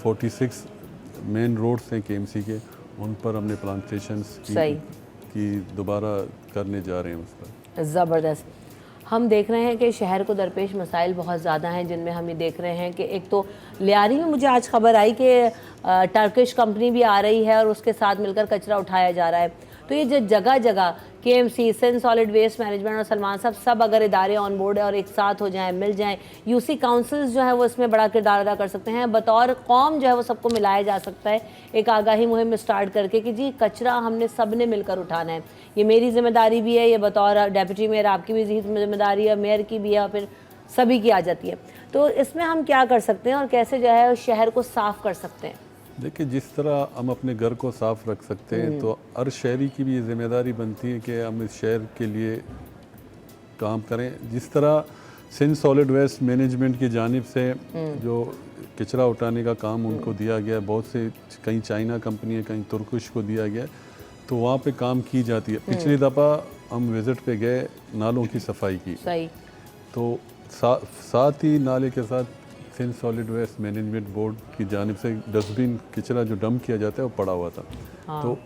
46 मेन रोड्स हैं KMC के, उन पर हमने प्लांटेशंस की दोबारा करने जा रहे हैं उस पर। ज़बरदस्त। हम देख रहे हैं कि शहर को दरपेश मसाइल बहुत ज़्यादा हैं, जिनमें हम ये देख रहे हैं कि एक तो लियारी में मुझे आज खबर आई कि टर्किश कंपनी भी आ रही है और उसके साथ मिलकर कचरा उठाया जा रहा है। तो ये जो जगह जगह KMC, Sindh solid waste management और सलमान साहब, सब अगर इदारे ऑन बोर्ड है और एक साथ हो जाएं, मिल जाएं, यूसी काउंसिल्स जो है वो इसमें बड़ा किरदार अदा कर सकते हैं। बतौर कौम जो है वो सबको मिलाया जा सकता है एक आगाही मुहिम स्टार्ट करके कि जी कचरा हमने सब ने मिलकर उठाना है। ये मेरी जिम्मेदारी भी है, ये बतौर डेप्यूटी मेयर आपकी भी जिम्मेदारी है, मेयर की भी है और फिर सभी की आ जाती है। तो इसमें हम क्या कर सकते हैं और कैसे जो है शहर को साफ़ कर सकते हैं? देखिए, जिस तरह हम अपने घर को साफ़ रख सकते हैं तो हर शहरी की भी ये जिम्मेदारी बनती है कि हम इस शहर के लिए काम करें। जिस तरह सिंध सॉलिड वेस्ट मैनेजमेंट की जानिब से जो कचरा उठाने का काम उनको दिया गया है, बहुत से कहीं चाइना कंपनी है, कहीं तुर्किश को दिया गया है, तो वहाँ पे काम की जाती है। पिछली दफ़ा हम विज़िट पे गए, नालों की सफाई की, सही, तो साथ ही नाले के साथ Sindh solid waste management board की जानिब से डस्टबिन कचरा जो डंप किया जाता है वो पड़ा हुआ था। तो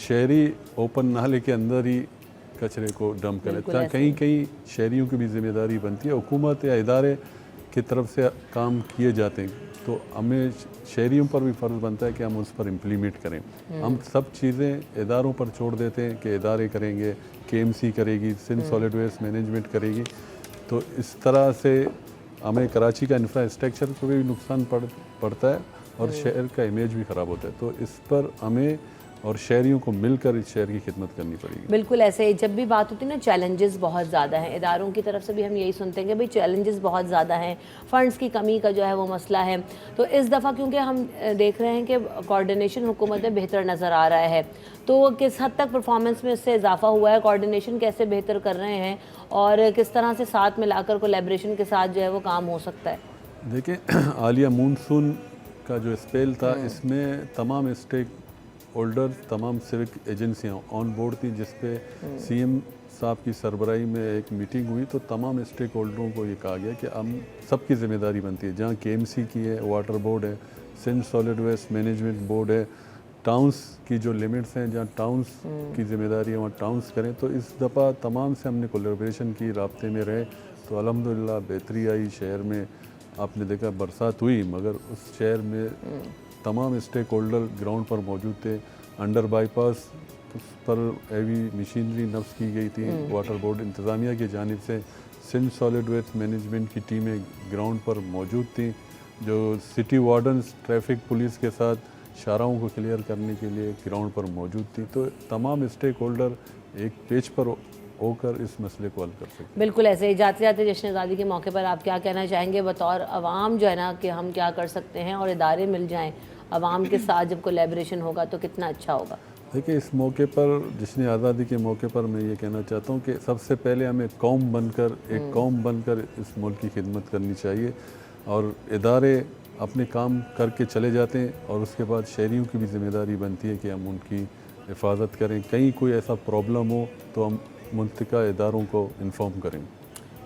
शहरी ओपन नाले के अंदर ही कचरे को डंप करें। कहीं कहीं शहरियों की भी जिम्मेदारी बनती है, हुकूमत या इदारे की तरफ से काम किए जाते हैं, तो हमें शहरियों पर भी फ़र्ज़ बनता है कि हम उस पर इम्प्लीमेंट करें। हम सब चीज़ें इदारों पर छोड़ देते हैं कि इदारे करेंगे, KMC करेगी, सिंध सॉलिड वेस्ट मैनेजमेंट करेगी, तो इस तरह से हमें कराची का इंफ्रास्ट्रक्चर को भी नुकसान पड़ता है और शहर का इमेज भी ख़राब होता है। तो इस पर हमें और शहरियों को मिलकर इस शहर की खिदमत करनी पड़ेगी। बिल्कुल ऐसे ही जब भी बात होती है ना, चैलेंजेस बहुत ज़्यादा हैं, इदारों की तरफ से भी हम यही सुनते हैं कि भाई चैलेंजेस बहुत ज़्यादा हैं, फ़ंड्स की कमी का जो है वो मसला है। तो इस दफ़ा क्योंकि हम देख रहे हैं कि कोऑर्डिनेशन हुकूमत में बेहतर नज़र आ रहा है, तो किस हद तक परफॉर्मेंस में इससे इजाफा हुआ है, कोऑर्डिनेशन कैसे बेहतर कर रहे हैं और किस तरह से साथ मिलाकर कोलैबोरेशन के साथ जो है वो काम हो सकता है? देखिए, हालिया मानसून का जो स्पेल था, इसमें तमाम स्टेक होल्डर, तमाम सिविक एजेंसियाँ ऑन बोर्ड थी, जिस पे CM साहब की सरबराही में एक मीटिंग हुई, तो तमाम स्टेक होल्डरों को ये कहा गया कि हम सबकी ज़िम्मेदारी बनती है। जहाँ KMC की है, वाटर बोर्ड है, Sindh solid waste management board है, टाउन्स की जो लिमिट्स हैं, जहाँ टाउन्स की जिम्मेदारी है वहाँ टाउन्स करें। तो इस दफ़ा तमाम से हमने कोलैबोरेशन की, राब्ते में रहे, तो अल्हम्दुलिल्लाह बेहतरी आई शहर में। आपने देखा बरसात हुई मगर उस शहर में तमाम स्टेक होल्डर ग्राउंड पर मौजूद थे। अंडर बाईपास पर हैवी मशीनरी नफ्स की गई थी, वाटर बोर्ड इंतज़ामिया की जानिब से। सिंध सॉलिड वेस्ट मैनेजमेंट की टीमें ग्राउंड पर मौजूद थी, जो सिटी वार्डन्स ट्रैफिक पुलिस के साथ शाहराहों को क्लियर करने के लिए ग्राउंड पर मौजूद थी। तो तमाम स्टेक होल्डर एक पेज पर होकर इस मसले को हल कर सकते। बिल्कुल ऐसे ही जाते जाते जश्न आज़ादी के मौके पर आप क्या कहना चाहेंगे बतौर अवाम जो है ना, कि हम क्या कर सकते हैं और इदारे मिल जाएं अवाम के साथ, जब कोलैबोरेशन होगा तो कितना अच्छा होगा? देखिए, इस मौके पर, जश्न आज़ादी के मौके पर मैं ये कहना चाहता हूँ कि सबसे पहले हमें कौम बनकर, एक कौम बनकर इस मुल्क की खिदमत करनी चाहिए, और इदारे अपने काम करके चले जाते हैं और उसके बाद शहरियों की भी जिम्मेदारी बनती है कि हम उनकी हिफाजत करें। कहीं कोई ऐसा प्रॉब्लम हो तो हम मुंतका इदारों को इन्फॉर्म करें।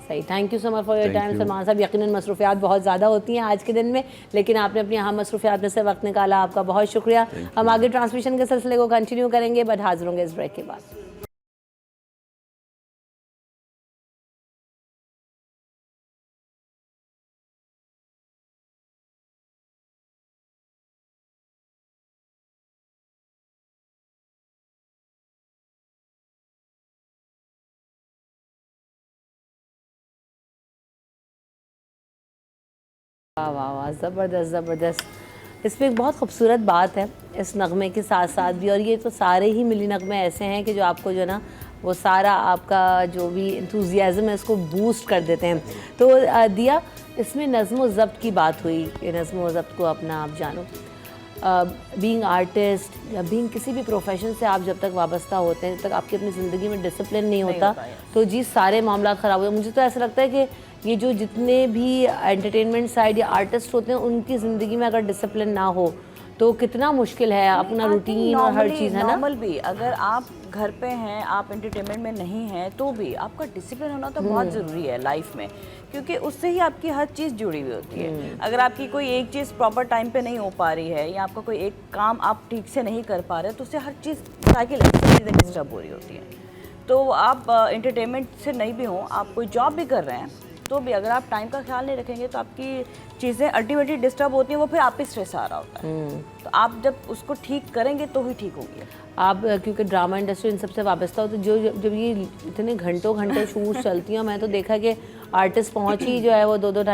सही, thank you so much for your time Salman साहब। यकीनन मसरूफियात बहुत ज़्यादा होती हैं आज के दिन में, लेकिन आपने अपनी अहम मसरूफियात में से वक्त निकाला, आपका बहुत शुक्रिया। हम आगे ट्रांसमिशन के सिलसिले को कंटिन्यू करेंगे, बट हाजिर होंगे इस ब्रेक के बाद। वाह वाह वाह, ज़बरदस्त ज़बरदस्त। इसमें एक बहुत खूबसूरत बात है इस नगमे के साथ साथ भी, और ये तो सारे ही मिली नगमे ऐसे हैं कि जो आपको जो ना वो सारा आपका जो भी इंथुजियाज़म है उसको बूस्ट कर देते हैं। तो दिया, इसमें नज़्म व ज़ब्त की बात हुई, कि नज़्म व ज़ब्त को अपना आप जानो। बीइंग आर्टिस्ट या बीइंग किसी भी प्रोफेशन से आप जब तक वाबस्ता होते हैं, जब तक आपकी अपनी ज़िंदगी में डिसिप्लिन नहीं होता तो जी सारे मामला ख़राब हुए। मुझे तो ऐसा लगता है कि ये जो जितने भी एंटरटेनमेंट साइड या आर्टिस्ट होते हैं उनकी ज़िंदगी में अगर डिसिप्लिन ना हो तो कितना मुश्किल है अपना रूटीन और हर चीज़, है ना? नॉर्मल भी अगर आप घर पे हैं, आप एंटरटेनमेंट में नहीं हैं, तो भी आपका डिसिप्लिन होना तो बहुत ज़रूरी है लाइफ में, क्योंकि उससे ही आपकी हर चीज़ जुड़ी हुई होती है। अगर आपकी कोई एक चीज़ प्रॉपर टाइम पे नहीं हो पा रही है या आपका कोई एक काम आप ठीक से नहीं कर पा रहे, तो उससे हर चीज़ साइकिल चीज़ें डिस्टर्ब हो रही होती हैं। तो आप एंटरटेनमेंट से नहीं भी हों, आप कोई जॉब भी कर रहे हैं तो भी अगर आप टाइम का ख्याल नहीं रखेंगे तो आपकी चीज़ें अल्टीमेटली डिस्टर्ब होती हैं, वो फिर आप ही स्ट्रेस आ रहा होता है। तो आप जब उसको ठीक करेंगे तो ही ठीक होगी। आप क्योंकि ड्रामा इंडस्ट्री इन सबसे वाबस्ता हो, तो जब ये इतने घंटों शूट चलती हैं, मैं तो देखा कि आर्टिस्ट पहुंच ही जो है वो 2-2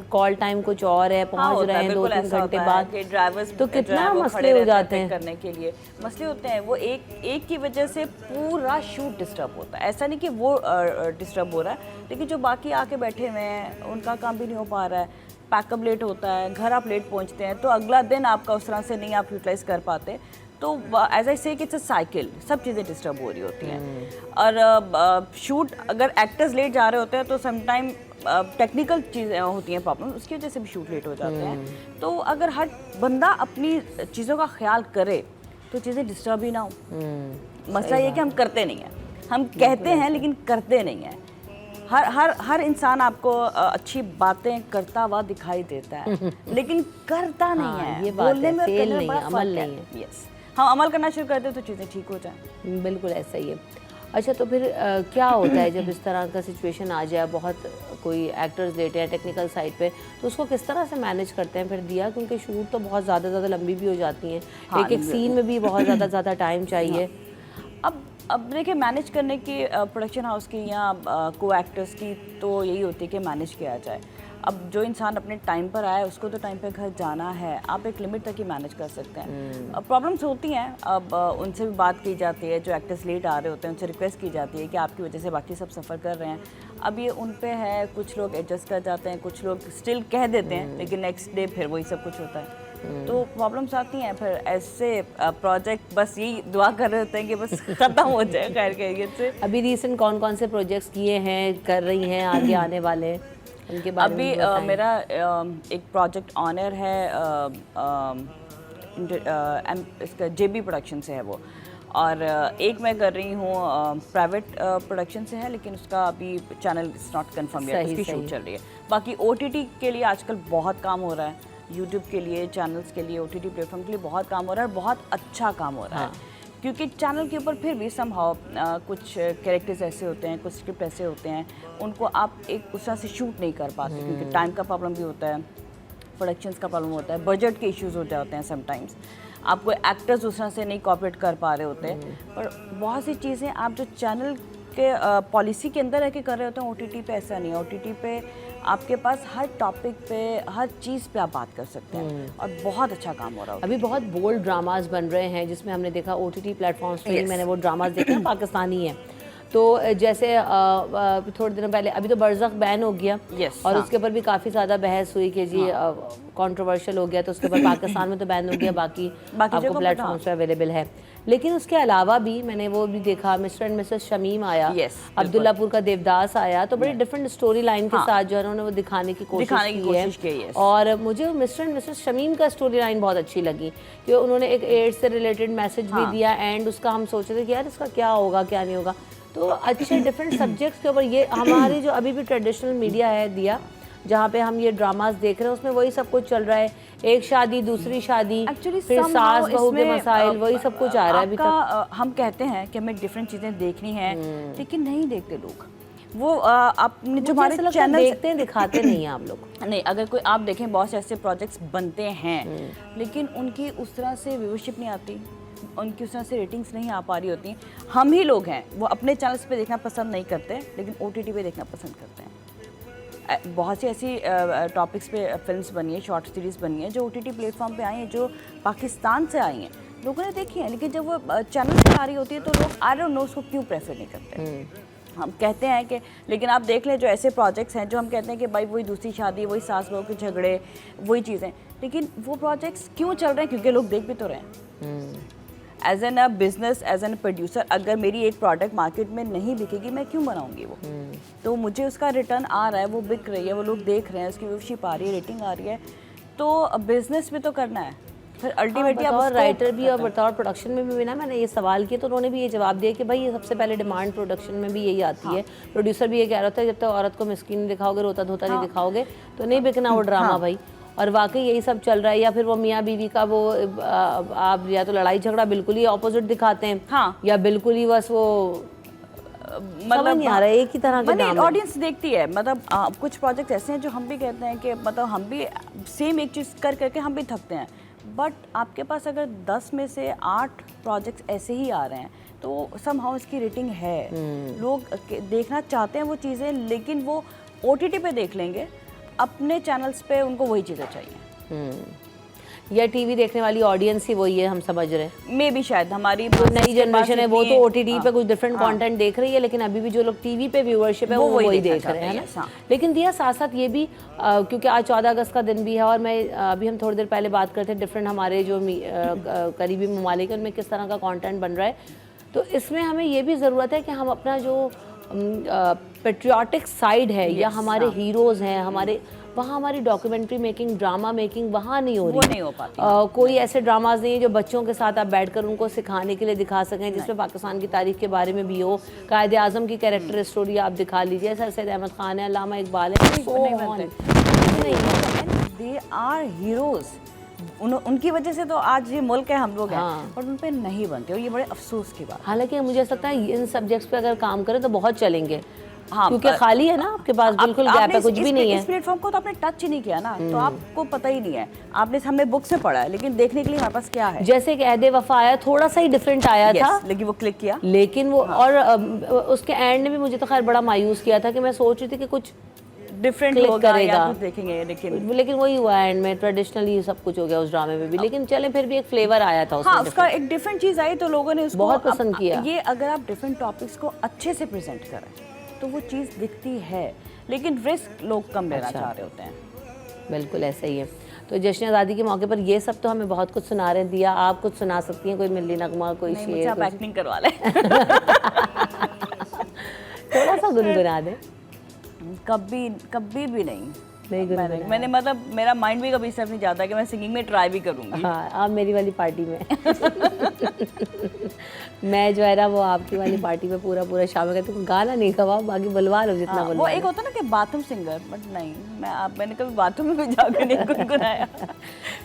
कॉल टाइम कुछ और है, पहुंच रहे हैं 2-3 घंटे बाद, ड्राइवर्स तो कितना मसले हो जाते हैं करने के लिए मसले होते हैं। वो एक की वजह से पूरा शूट डिस्टर्ब होता है। ऐसा नहीं कि वो डिस्टर्ब हो रहा है, लेकिन जो बाकी आके बैठे हुए हैं उनका काम भी नहीं हो पा रहा है, पैकअप लेट होता है, घर आप लेट पहुंचते हैं, तो अगला दिन आपका उस तरह से नहीं आप यूटिलाइज कर पाते। तो एज आई से कि इट्स अ साइकिल, सब चीज़ें डिस्टर्ब हो रही होती हैं। और शूट अगर एक्टर्स लेट जा रहे होते हैं तो समटाइम टेक्निकल चीज़ें होती हैं प्रॉब्लम, उसकी वजह से भी शूट लेट हो जाते हैं। तो अगर हर बंदा अपनी चीज़ों का ख्याल करे तो चीज़ें डिस्टर्ब ही ना हो। मसला ये कि हम करते नहीं हैं, हम कहते हैं लेकिन करते नहीं हैं। हर इंसान आपको अच्छी बातें करता हुआ दिखाई देता है लेकिन करता नहीं है। ये बात बोलने में फेल करने में नहीं बड़ा है, अमल फर्क नहीं है। यस, हम अमल करना शुरू करते तो चीज़ें ठीक हो जाएं। बिल्कुल ऐसा ही है। अच्छा, तो फिर क्या होता है जब इस तरह का सिचुएशन आ जाए, बहुत कोई एक्टर्स लेटे हैं टेक्निकल साइड पे, तो उसको किस तरह से मैनेज करते हैं फिर दिया, क्योंकि शूट तो बहुत ज़्यादा लंबी भी हो जाती हैं, एक सीन में भी बहुत ज़्यादा टाइम चाहिए। अब देखिए, मैनेज करने की प्रोडक्शन हाउस की या को एक्टर्स की तो यही होती है कि मैनेज किया जाए। अब जो इंसान अपने टाइम पर आया उसको तो टाइम पे घर जाना है, आप एक लिमिट तक ही मैनेज कर सकते हैं। प्रॉब्लम्स होती हैं, अब उनसे भी बात की जाती है, जो एक्टर्स लेट आ रहे होते हैं उनसे रिक्वेस्ट की जाती है कि आपकी वजह से बाकी सब सफ़र कर रहे हैं। अब ये उन पे है, कुछ लोग एडजस्ट कर जाते हैं, कुछ लोग स्टिल कह देते हैं, लेकिन नेक्स्ट डे फिर वही सब कुछ होता है। तो प्रॉब्लम्स आती हैं। फिर ऐसे प्रोजेक्ट बस यही दुआ कर रहे होते हैं कि बस ख़त्म हो जाए खैर खैरियत से। अभी रिसेंट कौन से प्रोजेक्ट्स किए हैं, कर रही हैं, आगे आने वाले उनके बारे अभी में मेरा एक प्रोजेक्ट ऑनर है, इसका JB प्रोडक्शन से है वो, और एक मैं कर रही हूँ प्राइवेट प्रोडक्शन से है, लेकिन उसका अभी चैनल इज़ नॉट कन्फर्म है, उसकी शूट चल रही है। बाकी OTT के लिए आजकल बहुत काम हो रहा है, यूट्यूब के लिए, चैनल्स के लिए, OTT प्लेटफॉर्म के लिए बहुत काम हो रहा है, और बहुत अच्छा काम हो रहा है। क्योंकि चैनल के ऊपर फिर भी समहाउ कुछ कैरेक्टर्स ऐसे होते हैं, कुछ स्क्रिप्ट ऐसे होते हैं, उनको आप एक उस तरह से शूट नहीं कर पाते, क्योंकि टाइम का प्रॉब्लम भी होता है, प्रोडक्शंस का प्रॉब्लम होता है, बजट के इश्यूज हो जाते हैं समटाइम्स, आपको एक्टर्स उस तरह से नहीं कॉपरेट कर पा रहे होते हैं। पर बहुत सी चीज़ें आप जो चैनल के पॉलिसी के अंदर रह के कर रहे होते हैं, OTT पे ऐसा नहीं है। OTT पे आपके पास हर टॉपिक पे, हर चीज़ पे आप बात कर सकते हैं, और बहुत अच्छा काम हो रहा है। अभी बहुत बोल्ड ड्रामाज बन रहे हैं, जिसमें हमने देखा OTT प्लेटफॉर्म्स पे ही मैंने वो ड्रामाज देखे हैं, पाकिस्तानी हैं। तो जैसे थोड़े दिनों पहले अभी तो बरज़ख बैन हो गया, और उसके ऊपर भी काफ़ी ज़्यादा बहस हुई कि जी कंट्रोवर्शियल हो गया, तो उसके ऊपर पाकिस्तान में तो बैन हो गया, बाकी आपको प्लेटफॉर्म्स पे अवेलेबल है। लेकिन उसके अलावा भी मैंने वो भी देखा, मिस्टर एंड मिसेस शमीम आया, अब्दुल्लापुर का देवदास आया, तो बड़ी डिफरेंट स्टोरी लाइन के साथ जो है उन्होंने वो दिखाने की कोशिश की है। और मुझे मिस्टर एंड मिसेस शमीम का स्टोरी लाइन बहुत अच्छी लगी, कि उन्होंने एक एड्स से रिलेटेड मैसेज भी दिया, एंड उसका हम सोच रहे थे कि यार इसका क्या होगा क्या नहीं होगा। तो अच्छे डिफरेंट सब्जेक्ट्स के ऊपर ये हमारी जो अभी भी ट्रेडिशनल मीडिया है दिया, जहाँ पे हम ये ड्रामास देख रहे हैं, उसमें वही सब कुछ चल रहा है, एक शादी दूसरी शादी, फिर सास बहू के मसाइल, वही सब कुछ आ रहा है अभी तक। हम कहते हैं कि हमें डिफरेंट चीज़ें देखनी है, लेकिन नहीं देखते लोग। वो आपने जो हमारे चैनल देखते हैं, दिखाते नहीं हैं आप लोग। नहीं, अगर कोई आप देखें, बहुत से ऐसे प्रोजेक्ट्स बनते हैं, लेकिन उनकी उस तरह से व्यूअरशिप नहीं आती, उनकी उस तरह से रेटिंग्स नहीं आ पा रही होती। हम ही लोग हैं वो अपने चैनल्स पे देखना पसंद नहीं करते, लेकिन OTT पे देखना पसंद करते हैं। बहुत सी ऐसी टॉपिक्स पे फिल्म्स बनी है, शॉर्ट सीरीज़ बनी है, जो OTT प्लेटफॉर्म पे आई हैं, जो पाकिस्तान से आई हैं, लोगों ने देखी है, लेकिन जब वो चैनल से आ रही होती है तो लोग आई डोंट नो उसको क्यों प्रेफर नहीं करते। हम कहते हैं कि, लेकिन आप देख लें जो ऐसे प्रोजेक्ट्स हैं जो हम कहते हैं कि भाई वही दूसरी शादी, वही सास बहू के झगड़े, वही चीज़ें, लेकिन वो प्रोजेक्ट्स क्यों चल रहे हैं? क्योंकि लोग देख भी तो रहे हैं। As an a business, as an producer, अगर मेरी एक प्रोडक्ट मार्केट में नहीं बिकेगी, मैं क्यों बनाऊंगी वो? तो मुझे उसका रिटर्न आ रहा है, वो बिक रही है, वो लोग देख रहे हैं, उसकी व्यूअरशिप आ रही है, रेटिंग आ रही है, तो बिजनेस भी तो करना है। फिर अल्टीमेटली और राइटर भी और बतौर प्रोडक्शन में भी ना, मैंने ये सवाल किया तो उन्होंने भी ये जवाब दिया कि भाई ये सबसे पहले डिमांड प्रोडक्शन में भी यही आती है। प्रोड्यूसर भी ये कह रहा था, जब तक औरत को मिस्कीन नहीं दिखाओगे, रोता धोता नहीं दिखाओगे, तो नहीं बिकना वो ड्रामा भाई। और वाकई यही सब चल रहा है। या फिर वो मियाँ बीवी का वो आप या तो लड़ाई झगड़ा बिल्कुल ही ऑपोजिट दिखाते हैं, या बिल्कुल ही बस वो समझ नहीं आ रहा है, एक ही तरह के नाम है। ऑडियंस देखती है, मतलब कुछ प्रोजेक्ट्स ऐसे हैं जो हम भी कहते हैं कि मतलब हम भी सेम एक चीज़ कर करके हम भी थकते हैं, बट आपके पास अगर 10 में से 8 प्रोजेक्ट्स ऐसे ही आ रहे हैं तो समहाउ इसकी रेटिंग है। लोग देखना चाहते हैं वो चीज़ें, लेकिन वो OTT पे देख लेंगे, अपने चैनल्स पे उनको वही चीज़ें चाहिए। या टीवी देखने वाली ऑडियंस ही वही है, हम समझ रहे हैं। मे भी शायद हमारी जो नई जनरेशन है वो तो OTT पे कुछ डिफरेंट कंटेंट देख रही है, लेकिन अभी भी जो लोग टीवी पे व्यूअरशिप है वो वही देख रहे हैं ना। लेकिन दिया साथ साथ ये भी क्योंकि आज 14 अगस्त का दिन भी है, और मैं अभी हम थोड़ी देर पहले बात करते थे डिफरेंट हमारे जो करीबी ममालिक हैं उनमें किस तरह का कॉन्टेंट बन रहा है, तो इसमें हमें ये भी ज़रूरत है कि हम अपना जो पेट्रियाटिक साइड है या हमारे हीरोज़ हैं, हमारे वहाँ हमारी डॉक्यूमेंट्री मेकिंग, ड्रामा मेकिंग वहाँ नहीं हो रही, वो नहीं हो पाती। कोई ऐसे ड्रामाज नहीं है जो बच्चों के साथ आप बैठकर उनको सिखाने के लिए दिखा सकें, जिसमें पाकिस्तान की तारीख के बारे में भी हो। कायदे आज़म की कैरेक्टर स्टोरी आप दिखा लीजिए, सर सैयद अहमद ख़ान है, अल्लामा इकबाल है, दे आर हीरोज़, उनकी वजह से तो आज ये मुल्क है, हम लोग हैं, और उन पे नहीं बनते, और ये बड़े अफसोस की बात। हालांकि मुझे ऐसा लगता है इन सब्जेक्ट्स पे अगर काम करें तो बहुत चलेंगे, क्योंकि खाली है ना आपके पास, बिल्कुल गैप है, कुछ भी नहीं है। इस प्लेटफॉर्म को तो आपने टच ही नहीं किया ना, तो आपको पता ही नहीं है। आपने हमने बुक से पढ़ा है, लेकिन देखने के लिए हमारे पास क्या है। जैसे एक अहदे वफा आया, थोड़ा सा ही डिफरेंट आया था, लेकिन वो क्लिक किया, लेकिन वो और उसके एंड ने भी मुझे तो खैर बड़ा मायूस किया था कि मैं सोच रही थी कि कुछ डिफरेंट होगा या कुछ देखेंगे, लेकिन वही हुआ एंड में, ट्रेडिशनली सब कुछ हो गया उस ड्रामे में भी, लेकिन चले फिर भी एक फ्लेवर आया था उसमें। हाँ, उसका एक डिफरेंट चीज़ आई तो लोगों ने उसको बहुत पसंद किया। ये अगर आप डिफरेंट टॉपिक्स को अच्छे से प्रेजेंट करें तो वो चीज़ दिखती है, लेकिन रिस्क लोग कम लेना चाह रहे होते हैं। बिल्कुल ऐसा ही है। तो जश्न आज़ादी के मौके पर ये सब तो हमें बहुत कुछ सुना रहे हैं। दिया, आप कुछ सुना सकती हैं, कोई मिल्ली नगमा, कोई शेर? आप एक्टिंग करवा लें। थोड़ा सा गुनगुना दें। कभी भी नहीं मैंने मतलब मेरा माइंड भी कभी सिर्फ नहीं चाहता कि मैं सिंगिंग में ट्राई भी करूँगी। हाँ, आप मेरी वाली पार्टी में मैं जो है ना वो आपकी वाली पार्टी में पूरा शामिल करती हूँ। गाना नहीं गवाओ, बाकी बुलवा लो जितना बुलवा। वो एक होता ना कि बाथरूम सिंगर, बट नहीं, मैंने कभी बाथरूम में भी जाकर नहीं गुनगुनाया।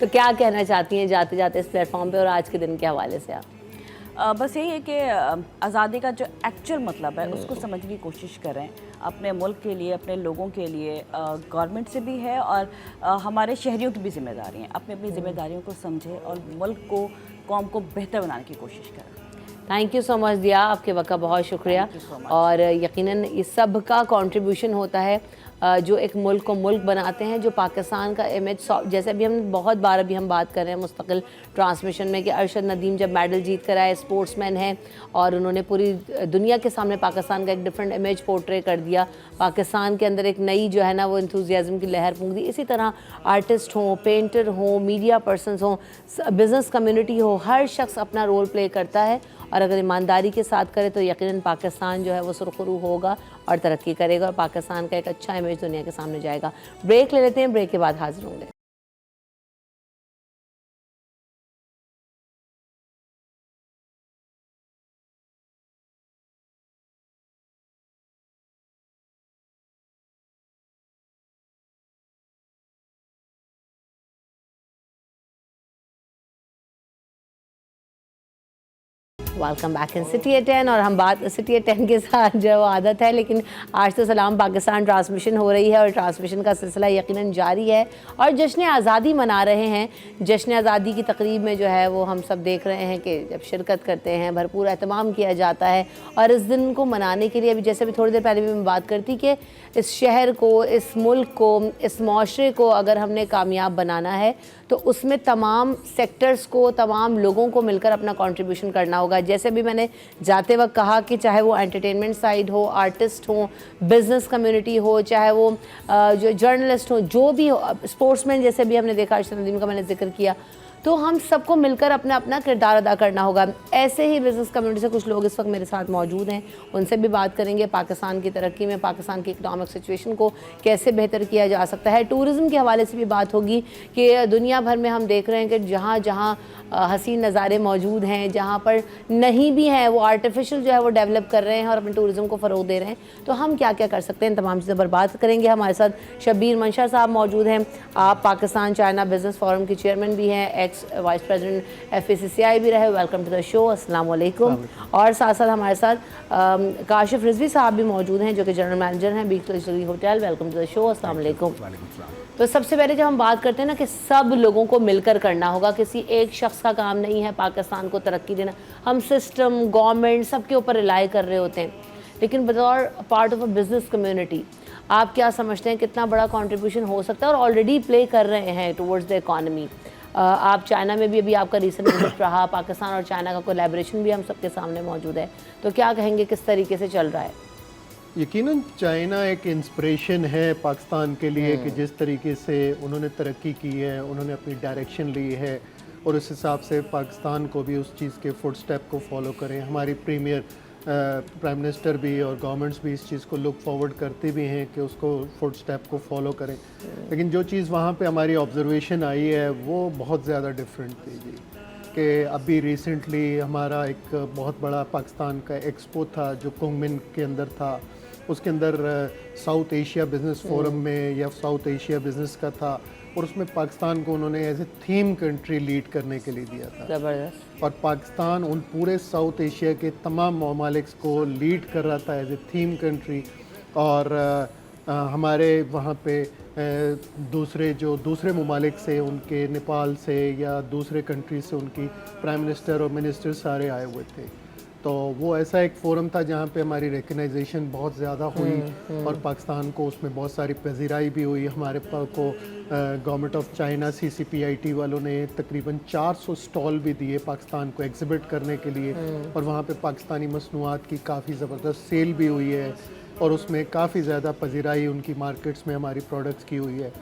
तो क्या कहना चाहती हैं जाते जाते इस प्लेटफॉर्म पे और आज के दिन के हवाले से आप? बस यही है कि आज़ादी का जो एक्चुअल मतलब है उसको समझने की कोशिश करें, अपने मुल्क के लिए, अपने लोगों के लिए। गवर्नमेंट से भी है और हमारे शहरियों की भी जिम्मेदारी है, अपनी अपनी जिम्मेदारियों को समझें और मुल्क को, कौम को बेहतर बनाने की कोशिश करें। थैंक यू सो मच दिया, आपके वक्त का बहुत शुक्रिया। और यकीनन इस सब का कंट्रीब्यूशन होता है जो एक मुल्क को मुल्क बनाते हैं, जो पाकिस्तान का इमेज, जैसे अभी हम बहुत बार अभी हम बात कर रहे हैं मुस्तकिल ट्रांसमिशन में कि अरशद नदीम जब मेडल जीत कर आए, स्पोर्ट्समैन हैं और उन्होंने पूरी दुनिया के सामने पाकिस्तान का एक डिफरेंट इमेज पोर्ट्रे कर दिया, पाकिस्तान के अंदर एक नई जो है ना वो इंथुजियाज़म की लहर फूंक दी। इसी तरह आर्टिस्ट हों, पेंटर हों, मीडिया पर्सनस हों, बिज़नेस कम्युनिटी हो, हर शख्स अपना रोल प्ले करता है और अगर ईमानदारी के साथ करे तो यकीनन पाकिस्तान जो है वो सुरखरू होगा और तरक्की करेगा और पाकिस्तान का एक अच्छा इमेज दुनिया के सामने जाएगा। ब्रेक ले लेते हैं, ब्रेक के बाद हाजिर होंगे। Welcome back in city at 10 और हम बात सिटी एट 10 के साथ जो वो आदत है, लेकिन आज तो सलाम पाकिस्तान ट्रांसमिशन हो रही है और ट्रांसमिशन का सिलसिला यकीनन जारी है और जश्न आज़ादी मना रहे हैं। जश्न आज़ादी की तकरीब में जो है वो हम सब देख रहे हैं कि जब शिरकत करते हैं भरपूर एहतमाम किया जाता है और इस दिन को मनाने के लिए अभी जैसे भी थोड़ी देर पहले भी मैं बात करती कि इस शहर को, इस मुल्क को, इस माशरे को अगर हमने कामयाब बनाना है तो उसमें तमाम सेक्टर्स को, तमाम लोगों को मिलकर अपना कंट्रीब्यूशन करना होगा। जैसे भी मैंने जाते वक्त कहा कि चाहे वो एंटरटेनमेंट साइड हो, आर्टिस्ट हो, बिज़नेस कम्युनिटी हो, चाहे वो जो जर्नलिस्ट हो, जो भी हो, स्पोर्ट्समैन जैसे भी हमने देखा, अरशद नदीम का मैंने जिक्र किया, तो हम सबको मिलकर अपना अपना किरदार अदा करना होगा। ऐसे ही बिज़नेस कम्युनिटी से कुछ लोग इस वक्त मेरे साथ मौजूद हैं, उनसे भी बात करेंगे पाकिस्तान की तरक्की में, पाकिस्तान की इकनॉमिक सिचुएशन को कैसे बेहतर किया जा सकता है। टूरिज़म के हवाले से भी बात होगी कि दुनिया भर में हम देख रहे हैं कि जहाँ जहाँ हसीन नज़ारे मौजूद हैं, जहाँ पर नहीं भी हैं, वो आर्टिफिशियल जो है वो डेवलप कर रहे हैं और अपने टूरिज़म को फ़रोग दे रहे हैं, तो हम क्या क्या कर सकते हैं, तमाम चीज़ें पर बात करेंगे। हमारे साथ शब्बीर मंशा साहब मौजूद हैं, आप पाकिस्तान चाइना बिज़नेस फोरम के चेयरमैन भी हैं, एक्स वाइस प्रेसिडेंट FACCI भी रहे। वेलकम टू द शो, अस्सलाम वालेकुम। और साथ साथ हमारे साथ काशिफ रिजवी साहब भी मौजूद हैं जो कि जनरल मैनेजर हैं beach luxury hotel. Welcome to the show, अस्सलाम वालेकुम। तो सबसे पहले जब हम बात करते हैं ना कि सब लोगों को मिलकर करना होगा, किसी एक शख्स का काम नहीं है पाकिस्तान को तरक्की देना, हम सिस्टम गवर्नमेंट सबके ऊपर रिलाई कर रहे होते हैं, लेकिन बतौर part of a business community आप क्या समझते हैं कितना बड़ा कंट्रीब्यूशन हो सकता है और ऑलरेडी प्ले कर रहे हैं टुवर्ड्स द इकॉनमी? आप चाइना में भी अभी आपका रिसेंट विजिट रहा, पाकिस्तान और चाइना का कोलैबोरेशन भी हम सबके सामने मौजूद है, तो क्या कहेंगे किस तरीके से चल रहा है? यकीनन चाइना एक इंस्पिरेशन है पाकिस्तान के लिए कि जिस तरीके से उन्होंने तरक्की की है, उन्होंने अपनी डायरेक्शन ली है और उस हिसाब से पाकिस्तान को भी उस चीज़ के फुट स्टेप को फॉलो करें। हमारी प्रीमियर प्राइम मिनिस्टर भी और गवर्नमेंट्स भी इस चीज़ को लुक फॉरवर्ड करते भी हैं कि उसको फुट स्टेप को फॉलो करें। लेकिन जो चीज़ वहाँ पे हमारी ऑब्जर्वेशन आई है वो बहुत ज़्यादा डिफरेंट थी जी, कि अभी रिसेंटली हमारा एक बहुत बड़ा पाकिस्तान का एक्सपो था जो कुंगमिन के अंदर था, उसके अंदर साउथ एशिया बिज़नेस फोरम में या साउथ एशिया बिज़नेस का था और उसमें पाकिस्तान को उन्होंने as a theme country lead करने के लिए दिया था। ज़बरदस्त। और पाकिस्तान उन पूरे साउथ एशिया के तमाम ममालिक को लीड कर रहा था एज ए थीम कंट्री। और हमारे वहाँ पे दूसरे ममालिक से, उनके नेपाल से या दूसरे कंट्री से उनकी प्राइम मिनिस्टर और मिनिस्टर सारे आए हुए थे। तो वो ऐसा एक फोरम था जहाँ पे हमारी रिकग्नाइजेशन बहुत ज़्यादा हुई और पाकिस्तान को उसमें बहुत सारी पजीराई भी हुई। हमारे को गवर्नमेंट ऑफ चाइना CCPIT वालों ने तकरीबन 400 स्टॉल भी दिए पाकिस्तान को एग्जिबिट करने के लिए और वहाँ पे पाकिस्तानी मसनूआत की काफ़ी ज़बरदस्त सेल भी हुई है और उसमें काफ़ी ज़्यादा पजीराई उनकी मार्केट्स में हमारी प्रोडक्ट्स की हुई है।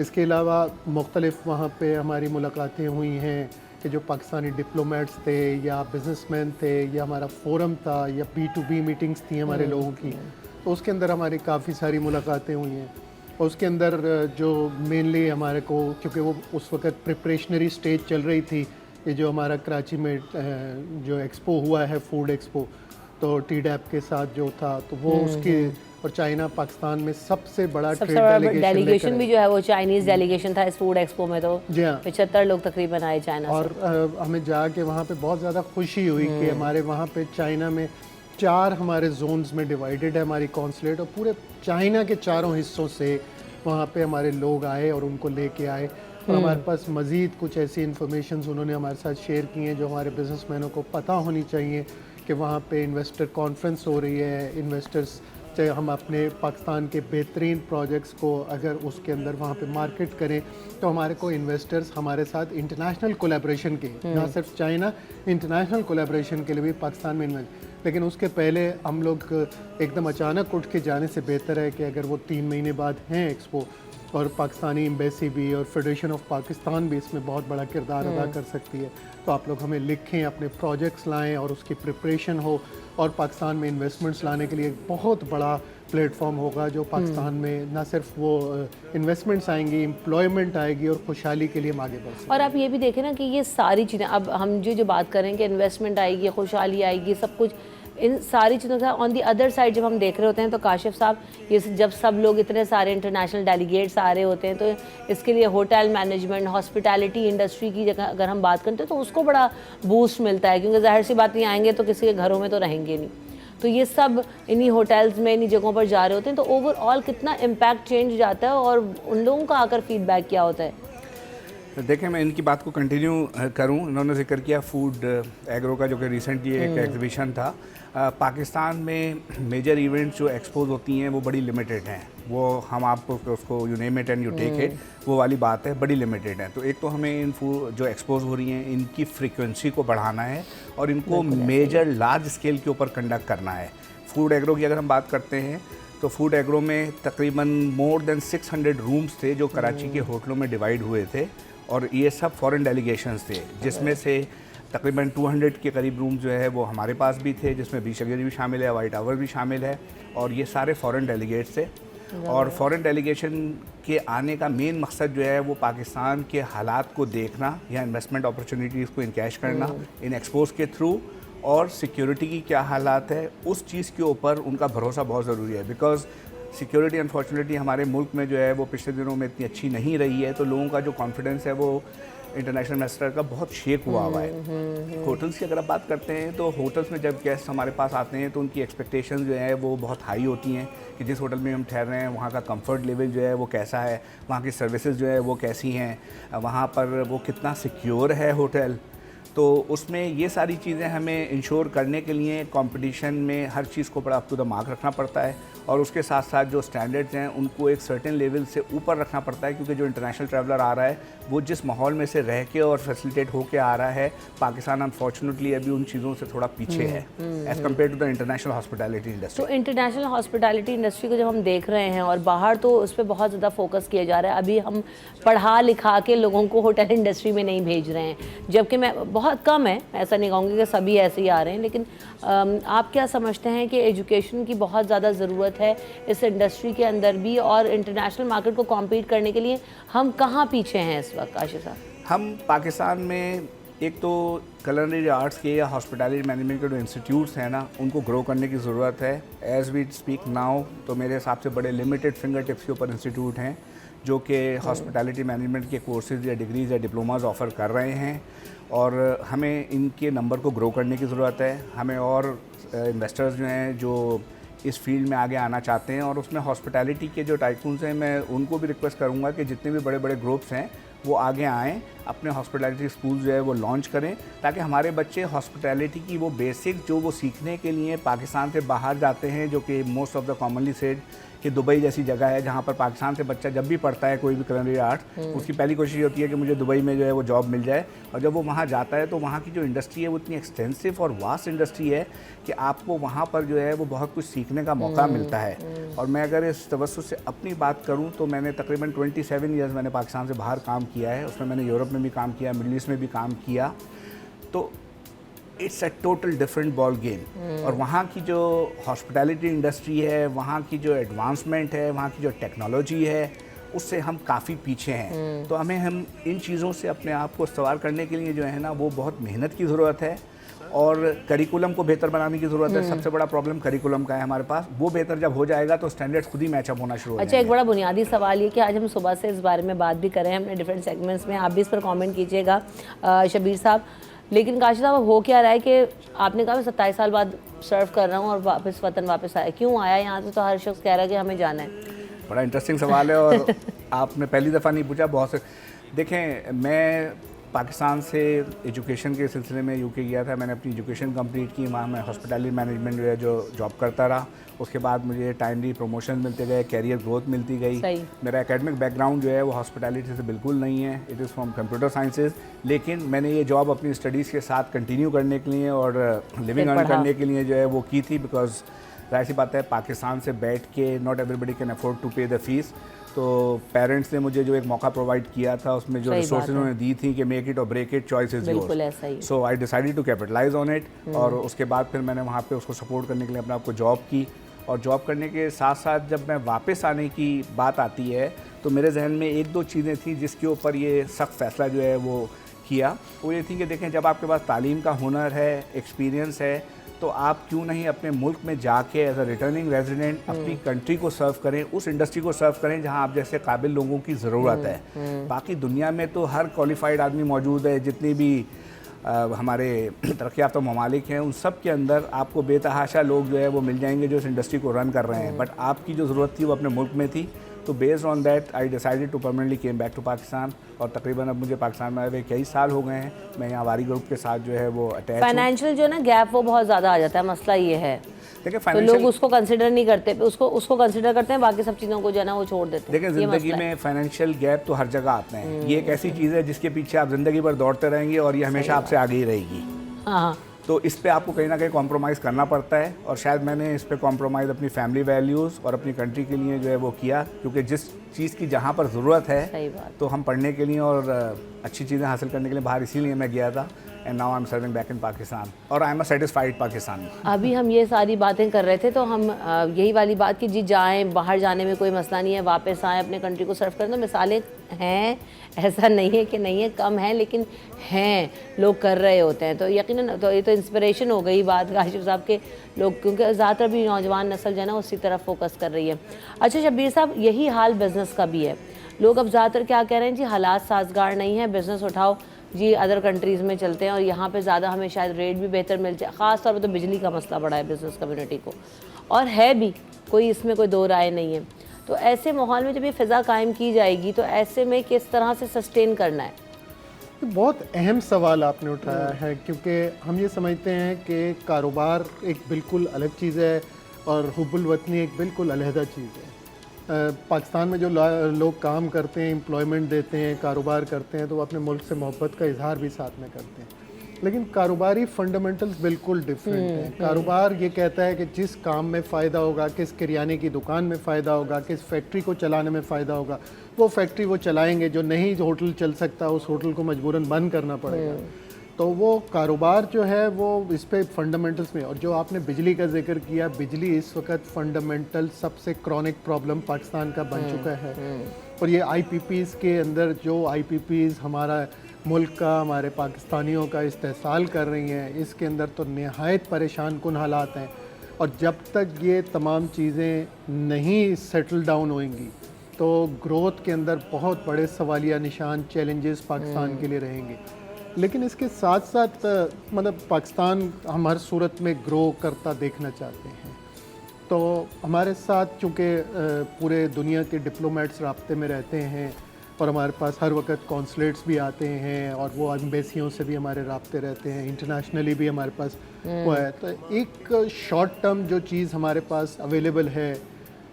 इसके अलावा मुख्तलिफ वहाँ पे हमारी मुलाकातें हुई हैं कि जो पाकिस्तानी डिप्लोमेट्स थे या बिजनेसमैन थे या हमारा फोरम था या B2B मीटिंग्स थी हमारे लोगों की, तो उसके अंदर हमारी काफ़ी सारी मुलाकातें हुई हैं। और उसके अंदर जो मेनली हमारे को, क्योंकि वो उस वक्त प्रिपरेशनरी स्टेज चल रही थी, ये जो हमारा कराची में जो एक्सपो हुआ है फूड एक्सपो, तो TDAP के साथ जो था तो वो उसकी और चाइना पाकिस्तान में सबसे बड़ा डेलीगेशन भी जो है वो चाइनीज़ डेलीगेशन था इस फूड एक्सपो में, तो 75 लोग तकरीबन आए चाइना और से। हमें जाके वहाँ पे बहुत ज़्यादा खुशी हुई कि हमारे वहाँ पे चाइना में 4 हमारे जोन्स में डिवाइडेड है हमारी कॉन्सुलेट और पूरे चाइना के चारों हिस्सों से वहाँ पे हमारे लोग आए और उनको लेके आए और हमारे पास मज़ीद कुछ ऐसी इंफॉर्मेशन उन्होंने हमारे साथ शेयर की हैं जो हमारे बिजनेसमैनों को पता होनी चाहिए कि वहाँ पे इन्वेस्टर कॉन्फ्रेंस हो रही है। इन्वेस्टर्स चाहे हम अपने पाकिस्तान के बेहतरीन प्रोजेक्ट्स को अगर उसके अंदर वहाँ पे मार्केट करें तो हमारे को इन्वेस्टर्स हमारे साथ इंटरनेशनल कोलैबोरेशन के, ना सिर्फ चाइना, इंटरनेशनल कोलैबोरेशन के लिए भी पाकिस्तान में इन्वेस्ट। लेकिन उसके पहले हम लोग एकदम अचानक उठ के जाने से बेहतर है कि अगर वो 3 महीने बाद हैं एक्सपो और पाकिस्तानी एम्बेसी भी और फेडरेशन ऑफ पाकिस्तान भी इसमें बहुत बड़ा किरदार अदा कर सकती है, तो आप लोग हमें लिखें, अपने प्रोजेक्ट्स लाएं और उसकी प्रिपरेशन हो और पाकिस्तान में इन्वेस्टमेंट्स लाने के लिए एक बहुत बड़ा प्लेटफॉर्म होगा जो पाकिस्तान में ना सिर्फ वो इन्वेस्टमेंट्स आएंगी, एम्प्लॉयमेंट आएगी और खुशहाली के लिए हम आगे बढ़ सकते हैं। और आप ये भी देखें ना कि ये सारी चीज़ें अब हम जो बात करें कि इन्वेस्टमेंट आएगी, खुशहाली आएगी, सब कुछ, इन सारी चीज़ों का ऑन दी अदर साइड जब हम देख रहे होते हैं तो काशिफ साहब, ये जब सब लोग इतने सारे इंटरनेशनल डेलीगेट्स आ रहे होते हैं तो इसके लिए होटल मैनेजमेंट, हॉस्पिटैलिटी इंडस्ट्री की जगह अगर हम बात करते हैं तो उसको बड़ा बूस्ट मिलता है, क्योंकि जाहिर सी बात नहीं आएंगे तो किसी के घरों में तो रहेंगे नहीं, तो ये सब इन्हीं होटल्स में, इन्हीं जगहों पर जा रहे होते हैं, तो ओवरऑल कितना इम्पैक्ट चेंज जाता है और उन लोगों का आकर फीडबैक क्या होता है? देखें, मैं इनकी बात को कंटिन्यू करूं, इन्होंने जिक्र किया फूड एग्रो का जो कि रिसेंटली एक एग्जीबिशन था। पाकिस्तान में मेजर इवेंट्स जो एक्सपोज होती हैं वो बड़ी लिमिटेड हैं, वो हम आपको उसको you name it and you take it, वो वाली बात है, बड़ी लिमिटेड है। तो एक तो हमें इन फूड जो एक्सपोज हो रही हैं इनकी फ्रीक्वेंसी को बढ़ाना है और इनको मेजर लार्ज स्केल के ऊपर कंडक्ट करना है। फूड एग्रो की अगर हम बात करते हैं तो फूड एग्रो में तकरीबन मोर देन 600 रूम्स थे जो कराची के होटलों में डिवाइड हुए थे और ये सब फॉरेन डेलीगेशंस थे, जिसमें से तकरीबन 200 के करीब रूम जो है वो हमारे पास भी थे, जिसमें बीच लग्जरी भी शामिल है, वाइट टावर भी शामिल है और ये सारे फॉरेन डेलीगेट्स थे। और फॉरेन डेलीगेशन के आने का मेन मकसद जो है वो पाकिस्तान के हालात को देखना या इन्वेस्टमेंट अपॉर्चुनिटीज़ को इनकैश करना इन एक्सपोज के थ्रू, और सिक्योरिटी की क्या हालात है उस चीज़ के ऊपर उनका भरोसा बहुत ज़रूरी है, बिकॉज़ सिक्योरिटी अनफॉर्चुनेटली हमारे मुल्क में जो है वो पिछले दिनों में इतनी अच्छी नहीं रही है, तो लोगों का जो कॉन्फिडेंस है वो इंटरनेशनल इन्वेस्टर का बहुत शेक हुआ हुआ है। होटल्स की अगर आप बात करते हैं तो होटल्स में जब गेस्ट हमारे पास आते हैं तो उनकी एक्सपेक्टेशंस जो है वो बहुत हाई होती हैं कि जिस होटल में हम ठहर रहे हैं वहाँ का कंफर्ट लेवल जो है वो कैसा है, वहाँ की सर्विसेज जो है वो कैसी हैं, वहाँ पर वो कितना सिक्योर है होटल। तो उसमें ये सारी चीज़ें हमें इंश्योर करने के लिए कंपटीशन में हर चीज़ को बड़ा अप टू द मार्क रखना पड़ता है और उसके साथ साथ जो स्टैंडर्ड्स हैं उनको एक सर्टेन लेवल से ऊपर रखना पड़ता है, क्योंकि जो इंटरनेशनल ट्रैवलर आ रहा है वो जिस माहौल में से रह के और फैसिलिटेट होके आ रहा है, पाकिस्तान अनफॉर्चुनेटली अभी उन चीज़ों से थोड़ा पीछे है as compare to the international hospitality industry. तो इंटरनेशनल हॉस्पिटैलिटी इंडस्ट्री को जब हम देख रहे हैं और बाहर तो उस पर बहुत ज़्यादा फोकस किया जा रहा है, अभी हम पढ़ा लिखा के लोगों को होटल इंडस्ट्री में नहीं भेज रहे हैं, जबकि मैं बहुत कम है, ऐसा नहीं कहूँगी कि सभी ऐसे ही आ रहे हैं, लेकिन आप क्या समझते हैं कि एजुकेशन की बहुत ज़्यादा ज़रूरत है इस इंडस्ट्री के अंदर भी, और इंटरनेशनल मार्केट को कॉम्पीट करने के लिए हम कहाँ पीछे हैं इस वक्त आशिष साहब? हम पाकिस्तान में एक तो culinary आर्ट्स के या हॉस्पिटैलिटी मैनेजमेंट के जो इंस्टीट्यूट्स हैं ना, उनको ग्रो करने की ज़रूरत है। एज़ वी स्पीक नाउ तो मेरे हिसाब से बड़े लिमिटेड फिंगर टिप्स के ऊपर इंस्टीट्यूट हैं जो कि हॉस्पिटैलिटी मैनेजमेंट के कोर्सेज या डिग्रीज़ या डिप्लोमाज ऑफ़र कर रहे हैं, और हमें इनके नंबर को ग्रो करने की ज़रूरत है। हमें और इन्वेस्टर्स जो हैं जो इस फील्ड में आगे आना चाहते हैं, और उसमें हॉस्पिटैलिटी के जो टाइकून्स हैं मैं उनको भी रिक्वेस्ट करूंगा कि जितने भी बड़े बड़े ग्रुप्स हैं वो आगे आएँ, अपने हॉस्पिटैलिटी स्कूल जो है वो लॉन्च करें, ताकि हमारे बच्चे हॉस्पिटैलिटी की वो बेसिक जो वो सीखने के लिए पाकिस्तान से बाहर जाते हैं, जो कि most of the commonly said कि दुबई जैसी जगह है जहाँ पर पाकिस्तान से बच्चा जब भी पढ़ता है कोई भी culinary आर्ट, उसकी पहली कोशिश होती है कि मुझे दुबई में जो है वो जॉब मिल जाए, और जब वो वहाँ जाता है तो वहाँ की जो इंडस्ट्री है वो इतनी एक्सटेंसिव और वास्ट इंडस्ट्री है कि आपको वहाँ पर जो है वो बहुत कुछ सीखने का मौका मिलता है। और मैं अगर इस तवज्जुह से अपनी बात करूँ तो मैंने तकरीबन 27 ईयर्स मैंने पाकिस्तान से बाहर काम किया है, उसमें मैंने यूरोप में भी काम किया, मिडल ईस्ट में भी काम किया, तो it's a total different ball game. और वहाँ की जो हॉस्पिटैलिटी इंडस्ट्री है, वहाँ की जो एडवांसमेंट है, वहाँ की जो टेक्नोलॉजी है, उससे हम काफ़ी पीछे हैं। तो हम इन चीज़ों से अपने आप को सवार करने के लिए जो है ना वो बहुत मेहनत की ज़रूरत है, और करिकुलम को बेहतर बनाने की ज़रूरत है। सबसे बड़ा प्रॉब्लम करिकुलम का है हमारे पास, वो बेहतर जब हो जाएगा तो स्टैंडर्ड्स खुद ही मैचअप होना शुरू हो जाएगा। अच्छा, एक बड़ा बुनियादी सवाल ये कि आज हम सुबह से इस बारे में बात भी कर रहे हैं अपने डिफरेंट सेगमेंट्स में, आप भी इस पर कमेंट कीजिएगा शबीर साहब। लेकिन काशिफ साहब हो क्या रहा है कि आपने कहा मैं 27 साल बाद सर्व कर रहा हूँ और वापस वतन वापस आया, क्यों आया यहाँ से? तो हर शख्स कह रहा है कि हमें जाना है। बड़ा इंटरेस्टिंग सवाल है और आपने पहली दफ़ा नहीं पूछा, बहुत से। देखें, मैं पाकिस्तान से एजुकेशन के सिलसिले में यूके गया था, मैंने अपनी एजुकेशन कंप्लीट की, वहाँ मैं हॉस्पिटैलिटी मैनेजमेंट जो है जो जॉब करता रहा। उसके बाद मुझे टाइमली प्रमोशन मिलते गए, कैरियर ग्रोथ मिलती गई। मेरा एकेडमिक बैकग्राउंड जो है वो हॉस्पिटैलिटी से बिल्कुल नहीं है, it is from computer sciences, लेकिन मैंने ये जॉब अपनी स्टडीज़ के साथ कंटिन्यू करने के लिए और लिविंग अर्न करने के लिए जो है वो की थी, बिकॉज जाहिर सी बात है पाकिस्तान से बैठ के not everybody can afford to pay the fees. तो पेरेंट्स ने मुझे जो एक मौका प्रोवाइड किया था, उसमें जो रिसोर्सेज उन्होंने दी थी कि मेक इट और break it, choice is yours, so I decided to capitalize on it. और उसके बाद फिर मैंने वहाँ पे उसको सपोर्ट करने के लिए अपने आप को जॉब की, और जॉब करने के साथ साथ जब मैं वापस आने की बात आती है तो मेरे जहन में एक दो चीज़ें थी जिसके ऊपर ये सख्त फैसला जो है वो किया। वो ये थी कि देखें, जब आपके पास तालीम का हुनर है, एक्सपीरियंस है, तो आप क्यों नहीं अपने मुल्क में जाके एज अ रिटर्निंग रेजिडेंट अपनी कंट्री को सर्व करें, उस इंडस्ट्री को सर्व करें जहां आप जैसे काबिल लोगों की ज़रूरत है। बाकी दुनिया में तो हर क्वालिफाइड आदमी मौजूद है, जितनी भी हमारे तरक्की याफ्ता ममालिक हैं उन सब के अंदर आपको बेतहाशा लोग जो है वो मिल जाएंगे जो इस इंडस्ट्री को रन कर रहे हैं, बट आपकी जो ज़रूरत थी वो अपने मुल्क में थी। तो based on that I decided to permanently came back to Pakistan, और तकरीबन अब मुझे पाकिस्तान में आए हुए कई साल हो गए हैं। मैं यहाँ वारी ग्रुप के साथ जो है वो अटैच। फाइनेंशियल जो ना गैप वो बहुत ज़्यादा आ जाता है, मसला ये है। देखिए, तो लोग उसको कंसिडर नहीं करते, उसको कंसिडर करते हैं, बाकी सब चीज़ों को जो है ना वो छोड़ देते हैं। देखिए, ज़िंदगी में फाइनेंशियल गैप तो हर जगह आते हैं। ये एक ऐसी चीज़ है जिसके पीछे आप ज़िंदगी भर दौड़ते रहेंगे और ये हमेशा आपसे आगे ही रहेगी। हाँ, तो इस पे आपको कहीं ना कहीं कॉम्प्रोमाइज़ करना पड़ता है, और शायद मैंने इस पे कॉम्प्रोमाइज़ अपनी फैमिली वैल्यूज़ और अपनी कंट्री के लिए जो है वो किया, क्योंकि जिस चीज़ की जहाँ पर ज़रूरत है तो हम पढ़ने के लिए और अच्छी चीज़ें हासिल करने के लिए बाहर इसीलिए मैं गया था। And now I am serving back in Pakistan, और I am a satisfied Pakistani. अभी हम ये सारी बातें कर रहे थे तो हम यही वाली बात कि जी जाएं, बाहर जाने में कोई मसला नहीं है, वापस आएँ, अपने कंट्री को सर्व करें। तो मिसालें हैं, ऐसा नहीं है कि नहीं है, कम है, लेकिन हैं, लोग कर रहे होते हैं। तो यकीनन तो ये तो इंस्पिरेशन हो गई बात काशिफ साहब के लोग, क्योंकि ज़्यादातर भी नौजवान नस्ल जो है ना उसी तरफ फोकस कर रही है। अच्छा शब्बीर साहब, यही हाल बिज़नेस का भी है। लोग अब ज़्यादातर क्या कह रहे हैं जी, हालात साजगार नहीं है, बिज़नेस उठाओ जी, अदर कंट्रीज़ में चलते हैं और यहाँ पे ज़्यादा हमें शायद रेट भी बेहतर मिल जाए। ख़ास तौर पर तो बिजली का मसला बड़ा है बिज़नेस कम्युनिटी को, और है भी, कोई इसमें कोई दो राय नहीं है। तो ऐसे माहौल में जब ये फ़िज़ा कायम की जाएगी तो ऐसे में किस तरह से सस्टेन करना है? बहुत अहम सवाल आपने उठाया है, क्योंकि हम ये समझते हैं कि कारोबार एक बिल्कुल अलग चीज़ है और हुब्बुल वतनी एक बिल्कुल अलहदा चीज़ है। पाकिस्तान में जो लोग काम करते हैं, एम्प्लॉयमेंट देते हैं, कारोबार करते हैं, तो वो अपने मुल्क से मोहब्बत का इजहार भी साथ में करते हैं। लेकिन कारोबारी फंडामेंटल्स बिल्कुल डिफरेंट हैं। कारोबार ये कहता है कि जिस काम में फ़ायदा होगा, किस किराने की दुकान में फ़ायदा होगा, किस फैक्ट्री को चलाने में फ़ायदा होगा, वो फैक्ट्री वो चलाएंगे। जो नहीं होटल चल सकता उस होटल को मजबूरन बंद करना पड़ेगा। तो वो कारोबार जो है वो इस पे फंडामेंटल्स में, और जो आपने बिजली का जिक्र किया, बिजली इस वक्त फंडामेंटल सबसे क्रॉनिक प्रॉब्लम पाकिस्तान का बन चुका है। और ये IPPs के अंदर जो IPPs हमारा मुल्क का, हमारे पाकिस्तानियों का इस्तेहसाल कर रही हैं, इसके अंदर तो नहायत परेशान कुन हालात हैं। और जब तक ये तमाम चीज़ें नहीं सेटल डाउन होंगी तो ग्रोथ के अंदर बहुत बड़े सवालिया निशान, चैलेंजेस पाकिस्तान के लिए रहेंगे। लेकिन इसके साथ साथ मतलब पाकिस्तान हम हर सूरत में ग्रो करता देखना चाहते हैं। तो हमारे साथ चूँकि पूरे दुनिया के डिप्लोमेट्स राब्ते में रहते हैं और हमारे पास हर वक्त कॉन्सुलेट्स भी आते हैं और वो एम्बेसियों से भी हमारे राब्ते रहते हैं, इंटरनेशनली भी हमारे पास वो है। तो एक शॉर्ट टर्म जो चीज़ हमारे पास अवेलेबल है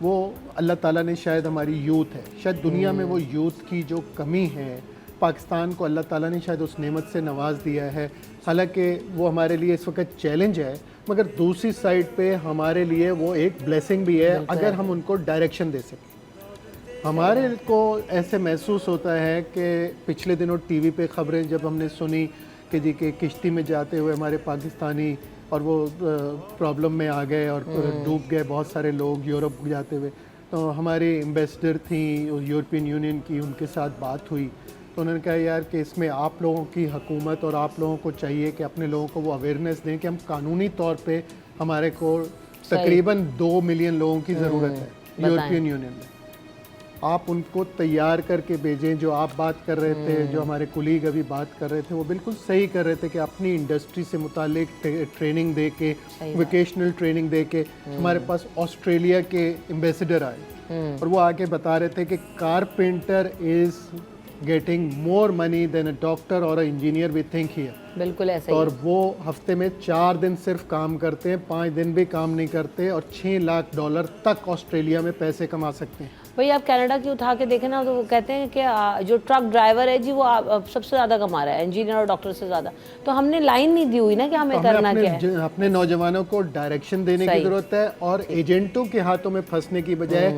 वो अल्लाह ताला ने शायद हमारी यूथ है, शायद दुनिया में वो यूथ की जो कमी है पाकिस्तान को अल्लाह ताला ने शायद उस नेमत से नवाज दिया है। हालांकि वो हमारे लिए इस वक्त चैलेंज है, मगर दूसरी साइड पे हमारे लिए वो एक ब्लेसिंग भी है अगर हम उनको डायरेक्शन दे सकें। हमारे को ऐसे महसूस होता है कि पिछले दिनों टीवी पे खबरें जब हमने सुनी कि जी के किश्ती में जाते हुए हमारे पाकिस्तानी और वो प्रॉब्लम में आ गए और डूब गए बहुत सारे लोग यूरोप जाते हुए, तो हमारी एम्बेसडर थी यूरोपियन यूनियन की, उनके साथ बात हुई तो उन्होंने कहा यार कि इसमें आप लोगों की हुकूमत और आप लोगों को चाहिए कि अपने लोगों को वो अवेयरनेस दें कि हम कानूनी तौर पे हमारे को तकरीबन 2 मिलियन लोगों की ज़रूरत है यूरोपियन यूनियन में। आप उनको तैयार करके भेजें। जो आप बात कर रहे थे, जो हमारे कुलीग अभी बात कर रहे थे, वो बिल्कुल सही कर रहे थे कि अपनी इंडस्ट्री से मुतालिक ट्रेनिंग दे के, वोकेशनल ट्रेनिंग दे के हमारे पास ऑस्ट्रेलिया के एम्बेसडर आए और वो आके बता रहे थे कि carpenter is getting more money than a doctor or a engineer we think here. बिल्कुल ऐसा ही। और वो हफ्ते में 4 दिन सिर्फ काम करते हैं, 5 दिन भी काम नहीं करते और $6 लाख तक ऑस्ट्रेलिया में पैसे कमा सकते हैं। भाई आप कनाडा की उठा के देखें ना तो वो कहते हैं कि जो ट्रक ड्राइवर है जी वो सबसे ज़्यादा कमा रहा है, इंजीनियर और डॉक्टर से ज़्यादा। तो हमने लाइन नहीं दी हुई ना कि हमें करना क्या है। अपने नौजवानों को डायरेक्शन देने की ज़रूरत है और एजेंटों के हाथों में फंसने की बजाय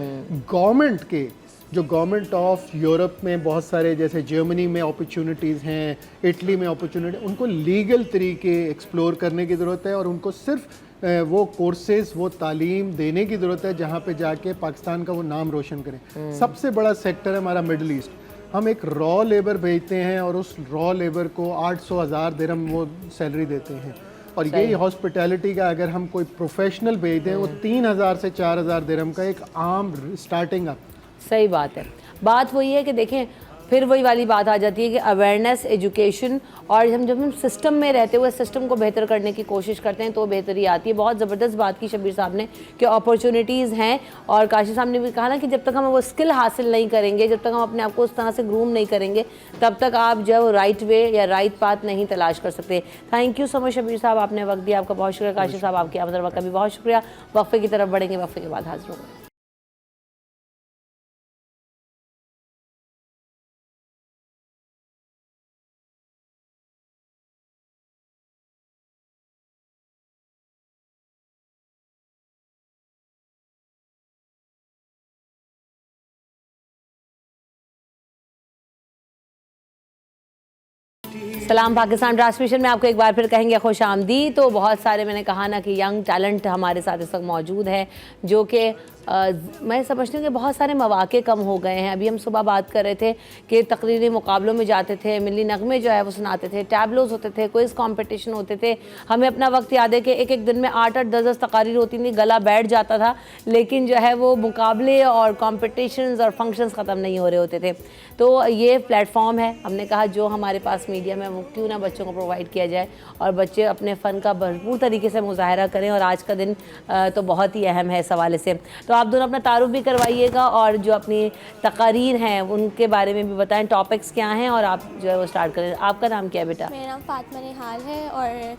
गवर्नमेंट के, जो गवर्नमेंट ऑफ यूरोप में बहुत सारे जैसे जर्मनी में अपॉर्चुनिटीज़ हैं, इटली में अपॉर्चुनिटी, उनको लीगल तरीके एक्सप्लोर करने की ज़रूरत है और उनको सिर्फ वो कोर्सेज, वो तालीम देने की ज़रूरत है जहाँ पे जाके पाकिस्तान का वो नाम रोशन करें। सबसे बड़ा सेक्टर है हमारा मिडल ईस्ट। हम एक रॉ लेबर भेजते हैं और उस रॉ लेबर को 800,000 दिरहम वो सैलरी देते हैं और यही हॉस्पिटैलिटी का अगर हम कोई प्रोफेशनल भेज दें वो 3,000 से 4,000 दिरहम का एक आम स्टार्टिंग अप। सही बात है। बात वही है कि देखें फिर वही वाली बात आ जाती है कि अवेयरनेस, एजुकेशन, और जब हम सिस्टम में रहते हुए सिस्टम को बेहतर करने की कोशिश करते हैं तो बेहतरी आती है। बहुत ज़बरदस्त बात की शबीर साहब ने कि अपॉर्चुनिटीज़ हैं, और काशी साहब ने भी कहा ना कि जब तक हम वो स्किल हासिल नहीं करेंगे, जब तक हम अपने आप को उस तरह से ग्रूम नहीं करेंगे, तब तक आप जो राइट वे या राइट पाथ नहीं तलाश कर सकते। Thank you so much Shabir साहब, आपने वक्त दिया, आपका बहुत शुक्रिया। काशी साहब आपके आमद वक्त का भी बहुत शुक्रिया। वक्फे की तरफ बढ़ेंगे, वक्फे के बाद हाजिर होंगे। सलाम पाकिस्तान ट्रांसमिशन में आपको एक बार फिर कहेंगे खुश आमदी। तो बहुत सारे मैंने कहा ना कि यंग टैलेंट हमारे साथ इस वक्त मौजूद है जो कि मैं समझती हूँ कि बहुत सारे मौक़े कम हो गए हैं। अभी हम सुबह बात कर रहे थे कि तकरीरी मुकाबलों में जाते थे, मिली नगमे जो है वो सुनाते थे, टैबलोज़ होते थे, क्विज़ कंपटीशन होते थे। हमें अपना वक्त याद है कि एक एक दिन में 8-8 10-10 तकारीर होती थी, गला बैठ जाता था, लेकिन जो है वो मुकाबले और कॉम्पिटिशन्स और फंक्शंस ख़त्म नहीं हो रहे होते थे। तो ये प्लेटफॉर्म है, हमने कहा जो हमारे पास मीडिया में वो क्यों ना बच्चों को प्रोवाइड किया जाए और बच्चे अपने फ़न का भरपूर तरीके से मुज़ाहरा करें। और आज का दिन तो बहुत ही अहम है इस हवाले से। तो आप दोनों अपना तारुफ भी करवाइएगा और जो अपनी तकारीर हैं उनके बारे में भी बताएं, टॉपिक्स क्या हैं, और आप जो है वो स्टार्ट करें। आपका नाम क्या है बेटा? मेरा नाम फातिमा निहाल है और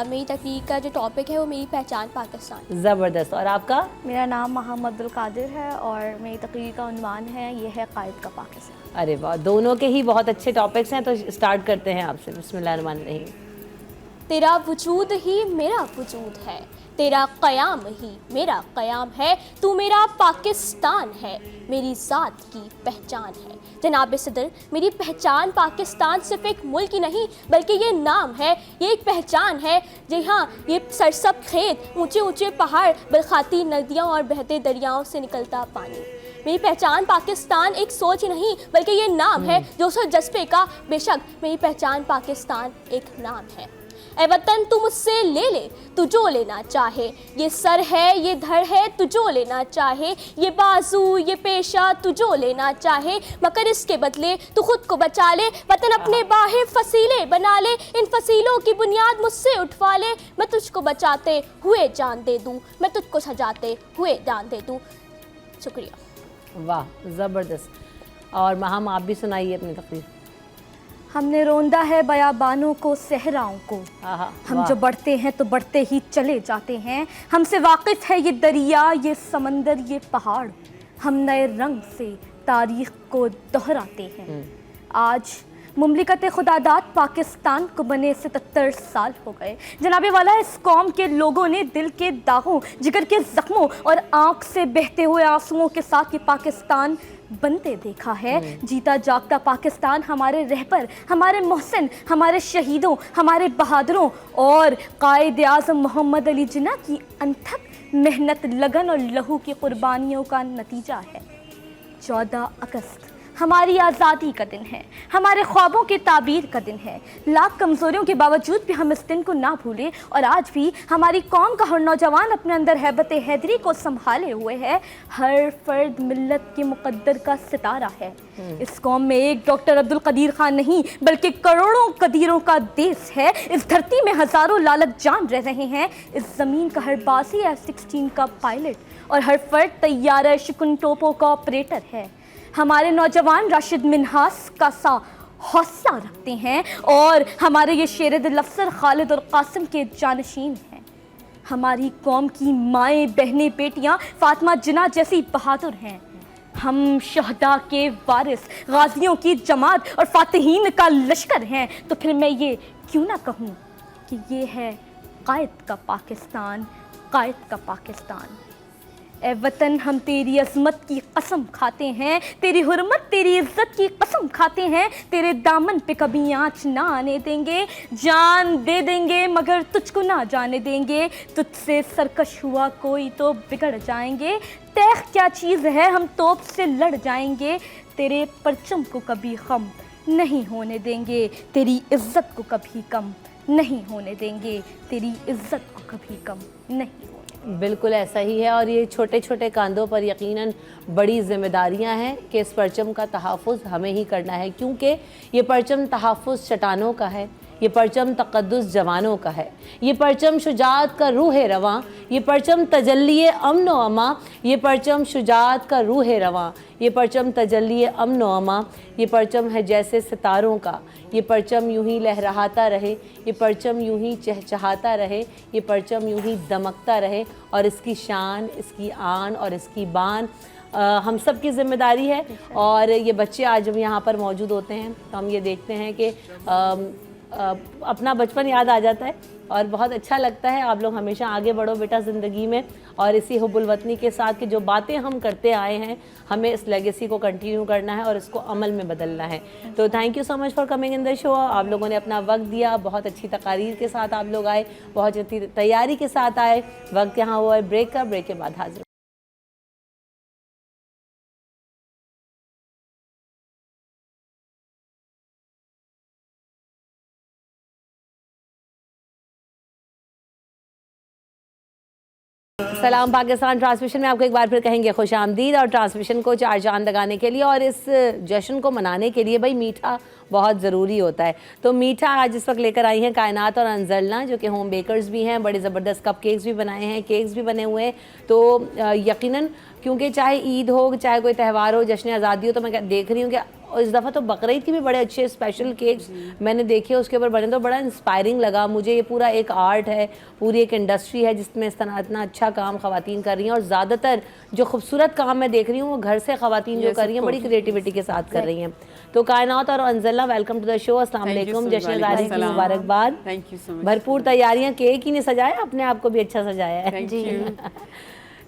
मेरी तकरीर का जो टॉपिक है वो मेरी पहचान पाकिस्तान। ज़बरदस्त। और आपका? मेरा नाम मोहम्मद अब्दुल कादिर है और मेरी तकरीर का उन्वान है ये है कायद का पाकिस्तान। अरे वाह, दोनों के ही बहुत अच्छे टॉपिक्स हैं। तो स्टार्ट करते हैं आपसे। बिस्मिल्लाहिर्रहमानिर्रहीम। तेरा वजूद ही मेरा वजूद है, तेरा क़याम ही मेरा क़याम है, तू मेरा पाकिस्तान है, मेरी ज़ात की पहचान है। जनाब सदर, मेरी पहचान पाकिस्तान सिर्फ एक मुल्क ही नहीं बल्कि ये नाम है, ये एक पहचान है। जी हाँ, ये सरसब्ज़ खेत, ऊंचे ऊंचे पहाड़, बरखाती नदियाँ और बहते दरियाओं से निकलता पानी। मेरी पहचान पाकिस्तान एक सोच ही नहीं बल्कि ये नाम है जो सो जज्बे का। बेशक मेरी पहचान पाकिस्तान एक नाम है। ए वतन तू मुझसे ले ले तू जो लेना चाहे, ये सर है ये धड़ है तू जो लेना चाहे, ये बाजू ये पेशा तू जो लेना चाहे, मगर इसके बदले तू खुद को बचा ले। वतन अपने बाहे फसीले बना ले, इन फसीलों की बुनियाद मुझसे उठवा ले। मैं तुझको बचाते हुए जान दे दूँ, मैं तुझको सजाते हुए जान दे दूँ। शुक्रिया। वाह, ज़बरदस्त। और महम आप भी सुनाइए अपनी तकरीर। हमने रोंदा है बयाबानों को, सहराओं को, हम जो बढ़ते हैं तो बढ़ते ही चले जाते हैं। हमसे वाकिफ़ है ये दरिया ये समंदर ये पहाड़, हम नए रंग से तारीख़ को दोहराते हैं। आज मुमलिकत खुदादाद पाकिस्तान को बने 77 साल हो गए। जनाबे वाला, इस कौम के लोगों ने दिल के दागों, जिगर के ज़ख्मों और आँख से बहते हुए आंसुओं के साथ ये पाकिस्तान बनते देखा है। जीता जागता पाकिस्तान हमारे रहबर, हमारे मोहसिन, हमारे शहीदों, हमारे बहादुरों और कायद आज़म मोहम्मद अली जिन्ना की अनथक मेहनत, लगन और लहू की कुर्बानियों का नतीजा है। 14 अगस्त हमारी आज़ादी का दिन है, हमारे ख्वाबों के ताबीर का दिन है। लाख कमज़ोरियों के बावजूद भी हम इस दिन को ना भूलें और आज भी हमारी कौम का हर नौजवान अपने अंदर हैबत हैदरी को संभाले हुए है। हर फर्द मिल्लत के मुक़द्दर का सितारा है। इस कौम में एक डॉक्टर अब्दुल कदीर खान नहीं बल्कि करोड़ों कदीरों का देश है। इस धरती में हज़ारों लालक जान रह रहे हैं। इस ज़मीन का हर बासी F-16 का पायलट और हर फर्द तैयारा शिकुन टोपों का ऑपरेटर है। हमारे नौजवान राशिद मिन्हास का सा हौसला रखते हैं और हमारे ये शेर दिल अफसर खालिद और कासिम के जानशीन हैं। हमारी कौम की माएँ बहनें बेटियाँ फातिमा जिन्ना जैसी बहादुर हैं। हम शहदा के वारिस, गाजियों की जमात और फातिहीन का लश्कर हैं। तो फिर मैं ये क्यों ना कहूँ कि ये है कायद का पाकिस्तान, कायद का पाकिस्तान। ए वतन, हम तेरी अज़मत की कसम खाते हैं, तेरी हुर्मत तेरी इज़्ज़त की कसम खाते हैं। तेरे दामन पे कभी आँच ना आने देंगे, जान दे देंगे मगर तुझको ना जाने देंगे। तुझसे सरकश हुआ कोई तो बिगड़ जाएंगे, तैख क्या चीज़ है हम तोप से लड़ जाएंगे। तेरे परचम को कभी खम नहीं होने देंगे, तेरी इज़्ज़त को कभी कम नहीं होने देंगे, तेरी इज़्ज़त को कभी कम नहीं। बिल्कुल ऐसा ही है। और ये छोटे छोटे कांधों पर यकीनन बड़ी ज़िम्मेदारियां हैं कि इस परचम का तहफ़्फ़ुज़ हमें ही करना है, क्योंकि ये परचम तहफ़्फ़ुज़ चट्टानों का है, ये परचम तक़द्दुस जवानों का है, ये परचम शुजाअत का रूह रवां, ये परचम तजल्ली अमन व अमा, ये परचम शुजाअत का रूह रवां, ये परचम तजल्ली अमन व अमा, ये परचम है जैसे सितारों का, ये परचम यूं ही लहराता रहे, ये परचम यूं ही चहचहाता रहे, ये परचम यूं ही दमकता रहे। और इसकी शान, इसकी आन और इसकी बान हम सब की ज़िम्मेदारी है। और ये बच्चे आज जब यहाँ पर मौजूद होते हैं तो हम ये देखते हैं कि अपना बचपन याद आ जाता है और बहुत अच्छा लगता है। आप लोग हमेशा आगे बढ़ो बेटा ज़िंदगी में, और इसी हुब्बुल वतनी के साथ कि जो बातें हम करते आए हैं हमें इस लेगेसी को कंटिन्यू करना है और इसको अमल में बदलना है। तो thank you so much for coming in the show. आप लोगों ने अपना वक्त दिया, बहुत अच्छी तकारीर के साथ आप लोग आए, बहुत अच्छी तैयारी के साथ आए। वक्त यहाँ हुआ है ब्रेक का, ब्रेक के बाद हाजिर। सलाम पाकिस्तान ट्रांसमिशन में आपको एक बार फिर कहेंगे खुश आमदीद, और ट्रांसमिशन को चार चांद लगाने के लिए और इस जश्न को मनाने के लिए भाई मीठा बहुत ज़रूरी होता है। तो मीठा आज इस वक्त लेकर आई हैं कायनात और अंजलना, जो कि होम बेकर्स भी हैं, बड़े ज़बरदस्त कप केक्स भी बनाए हैं, केक्स भी बने हुए हैं। तो यकीनन क्योंकि चाहे ईद हो चाहे कोई त्यौहार हो, जश्न आज़ादी हो, तो मैं देख रही हूँ कि इस दफ़ा तो बकरीद की भी बड़े अच्छे स्पेशल केक्स मैंने देखे, उसके ऊपर बने, तो बड़ा इंस्पायरिंग लगा मुझे। ये पूरा एक आर्ट है, पूरी एक इंडस्ट्री है जिसमें इस तरह इतना अच्छा काम ख़वातीन कर रही हैं, और ज़्यादातर जो खूबसूरत काम मैं देख रही हूँ वो घर से ख़वातीन जो कर रही हैं बड़ी क्रिएटिविटी के साथ कर रही हैं। तो कायनात और Anjala, welcome to the show. अस्सलाम वालेकुम, जश्न आज़ादी की मुबारकबाद। Thank you so much. भरपूर तैयारियाँ, केक ही नहीं सजाया, अपने आप को भी अच्छा सजाया है जी।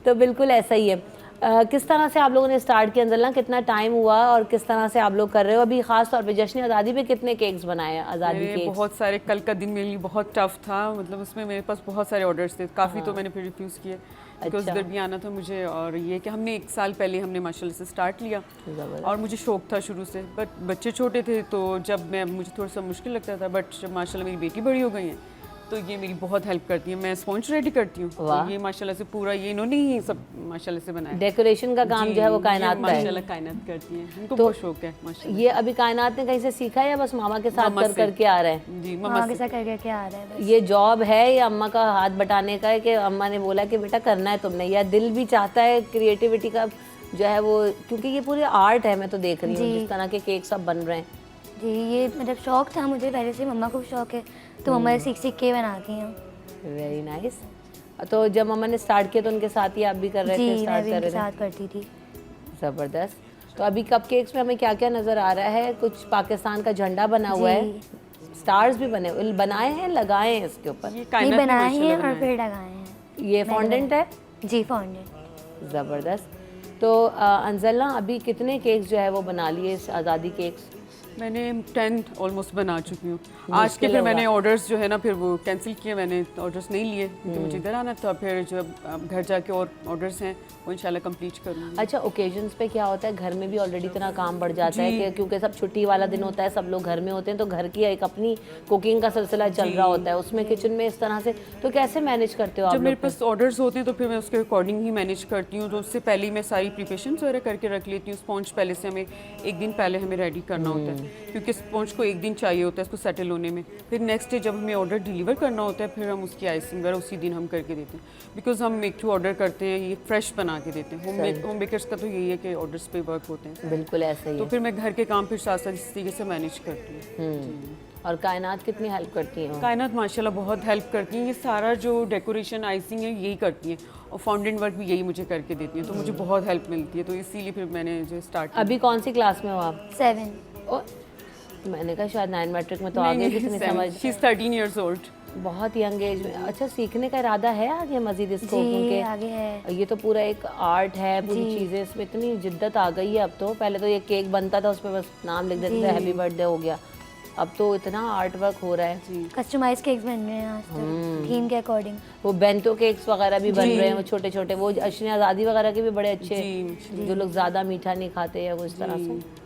तो बिल्कुल ऐसा ही है। किस तरह से आप लोगों ने स्टार्ट किया अंजलना, कितना टाइम हुआ और किस तरह से आप लोग कर रहे हो अभी? ख़ास तौर पे जश्न आज़ादी पे कितने केक्स बनाए? आज़ादी के बहुत सारे। कल का दिन मेरे लिए बहुत टफ था, मतलब उसमें मेरे पास बहुत सारे ऑर्डर्स थे, काफ़ी तो मैंने फिर रिफ्यूज़ किए बिकॉज इधर भी आना था मुझे। और ये कि हमने 1 साल पहले हमने माशाल्लाह से स्टार्ट लिया, और मुझे शौक था शुरू से, बट बच्चे छोटे थे तो जब मुझे थोड़ा सा मुश्किल लगता था, बट जब माशाल्लाह मेरी बेटी बड़ी हो गई है तो ये मेरी बहुत हेल्प करती है। मैं स्पॉन्ज रेडी करती हूँ, तो ये माशाल्लाह से पूरा ये इन्होंने ही सब माशाल्लाह से बनाया। डेकोरेशन का काम जो है वो कायनात का है, माशाल्लाह कायनात करती है, इनको तो बहुत शौक है माशाल्लाह। ये अभी कायनात ने कहीं से सीखा है या बस मामा के साथ कर करके आ रहे हैं? जी, मामा के साथ कर करके आ रहे हैं। ये जॉब है या अम्मा का हाथ बटाने का है कि अम्मा ने बोला कि बेटा करना है तुमने, या दिल भी चाहता है क्रिएटिविटी का जो है वो, क्योंकि ये पूरी आर्ट है, मैं तो देख रही हूँ जिस तरह के केक सब बन रहे हैं जी। ये मतलब शौक था मुझे पहले से, मम्मा को शौक है तो मम्मा सीख सीख के बनाती हैं। Very nice. तो जब मम्मा ने स्टार्ट किया तो उनके साथ ही आप भी कर रहे थे? स्टार्ट कर रहे थे, साथ करती थी। ज़बरदस्त। तो अभी कप केक्स में हमें क्या क्या नज़र आ रहा है? कुछ पाकिस्तान का झंडा बना हुआ है, स्टार्स भी बनाए हैं, लगाए हैं इसके ऊपर? ये बनाए हैं और फिर लगाए हैं। ये फॉन्डेंट है जी, फॉन्डेंट। ज़बरदस्त। तो अंजलना अभी कितने केक्स जो है वो बना लिए इस आज़ादी केक्स? मैंने 10 ऑलमोस्ट बना चुकी हूँ। आज के फिर मैंने ऑर्डर्स जो है ना फिर वो कैंसिल किए, मैंने ऑर्डर्स नहीं लिए क्योंकि मुझे इधर आना था। फिर जब घर जाके और ऑर्डर्स हैं वो इंशाल्लाह कंप्लीट करूँगी। अच्छा, ओकेजन्स पे क्या होता है, घर में भी ऑलरेडी इतना काम बढ़ जाता है कि क्योंकि सब छुट्टी वाला दिन होता है, सब लोग घर में होते हैं, तो घर की एक अपनी कुकिंग का सिलसिला चल रहा होता है, उसमें किचन में इस तरह से, तो कैसे मैनेज करते हो आप? जब मेरे पास ऑर्डर्स होते हैं तो फिर मैं उसके अकॉर्डिंग ही मैनेज करती हूँ। तो उससे पहले मैं सारी प्रिपरेशन वगैरह करके रख लेती हूँ। स्पॉन्ज पहले से हमें एक दिन पहले हमें रेडी करना होता है, क्योंकि स्पॉन्ज को एक दिन चाहिए होता है इसको सेटल होने में। फिर नेक्स्ट डे जब हमें ऑर्डर डिलीवर करना होता है फिर हम उसकी आइसिंग वगैरह उसी दिन हम करके देते हैं, बिकॉज हम मेक टू ऑर्डर करते हैं, ये फ्रेश बना के देते हैं। होम बेकर्स का तो यही है कि ऑर्डर्स पे वर्क होते हैं। बिल्कुल ऐसा ही तो फिर मैं घर के काम फिर साथ साथ इस तरीके से मैनेज करती हूँ। और कायनात कितनी हेल्प करती हैं? कायनात माशाल्लाह बहुत हेल्प करती हैं। ये सारा जो डेकोरेशन आइसिंग है यही करती हैं, और फाउंडेंट वर्क भी यही मुझे करके देती हैं, तो मुझे बहुत हेल्प मिलती है। तो इसीलिए फिर मैंने जो स्टार्ट। अभी कौन सी क्लास में हो आप? 7। मैंने कहा शायद 9 मैट्रिक में तो आगे कितनी समझ। She is 13 years old। बहुत यंग एज में। अच्छा, सीखने का इरादा है आगे मजीद इसको? क्योंकि आगे है, ये तो पूरा एक आर्ट है, पूरी चीज़ें इसमें इतनी जिद्दत आ गई है अब तो। पहले तो ये केक बनता था उस पर बस नाम लिख देते थे, हैप्पी बर्थडे हो गया, अब तो इतना आर्ट वर्क हो रहा है। कस्टमाइज केक्स बन रहे हैं आज तक थीम के अकॉर्डिंग। वो बेंटो केक्स वगैरह भी बन रहे हैं, वो छोटे छोटे, वो जश्न आज़ादी वगैरह के भी बड़े अच्छे, जो लोग ज़्यादा मीठा नहीं खाते या वो इस तरह से।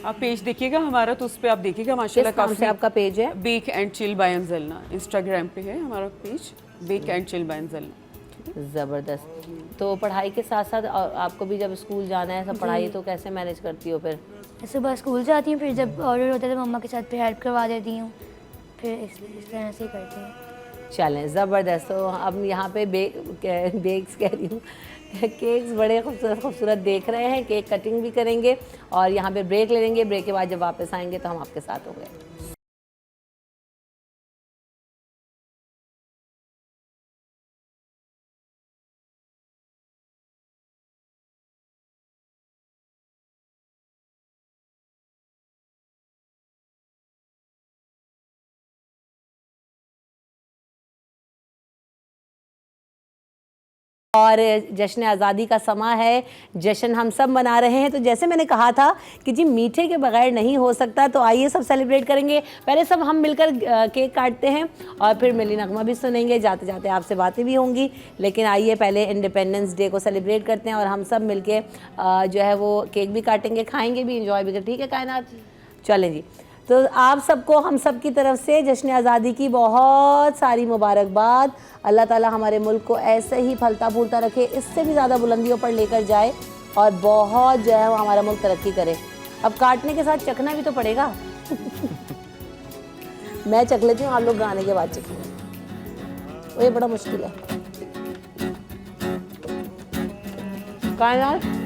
आप पेज देखिएगा हमारा, तो उस पर आप देखिएगा माशाल्लाह काफ़ी। आपका पेज है bake and chill by Anjalna, Instagram पे है हमारा page, bake and chill by Anjalna. ज़बरदस्त। तो पढ़ाई के साथ साथ आपको भी जब स्कूल जाना है सब पढ़ाई, तो कैसे मैनेज करती हो फिर? सुबह स्कूल जाती हूँ, फिर जब ऑर्डर होता है तो मम्मा के साथ फिर हेल्प करवा देती हूँ, फिर इस तरह से करती हूँ। चलें, ज़बरदस्त। तो अब यहाँ पे बेक्स कह रही हूँ, केक्स बड़े खूबसूरत देख रहे हैं, केक कटिंग भी करेंगे और यहाँ पे ब्रेक ले लेंगे। ब्रेक के बाद जब वापस आएंगे तो हम आपके साथ होंगे। और जश्न आज़ादी का समा है, जश्न हम सब मना रहे हैं। तो जैसे मैंने कहा था कि जी मीठे के बगैर नहीं हो सकता, तो आइए सब सेलिब्रेट करेंगे। पहले सब हम मिलकर केक काटते हैं और फिर मिली नगमा भी सुनेंगे, जाते जाते आपसे बातें भी होंगी। लेकिन आइए पहले इंडिपेंडेंस डे को सेलिब्रेट करते हैं और हम सब मिलके जो है वो केक भी काटेंगे, खाएँगे भी, इंजॉय भी करेंगे। ठीक है कायनात? चलें जी। तो आप सबको हम सब की तरफ से जश्न आज़ादी की बहुत सारी मुबारकबाद। अल्लाह ताला हमारे मुल्क को ऐसे ही फलता फूलता रखे, इससे भी ज़्यादा बुलंदियों पर लेकर जाए और बहुत जो है हमारा मुल्क तरक्की करे। अब काटने के साथ चखना भी तो पड़ेगा। मैं चख लेती हूँ, आप लोग गाने के बाद चखेंगे। ये बड़ा मुश्किल है। कहाँ यार?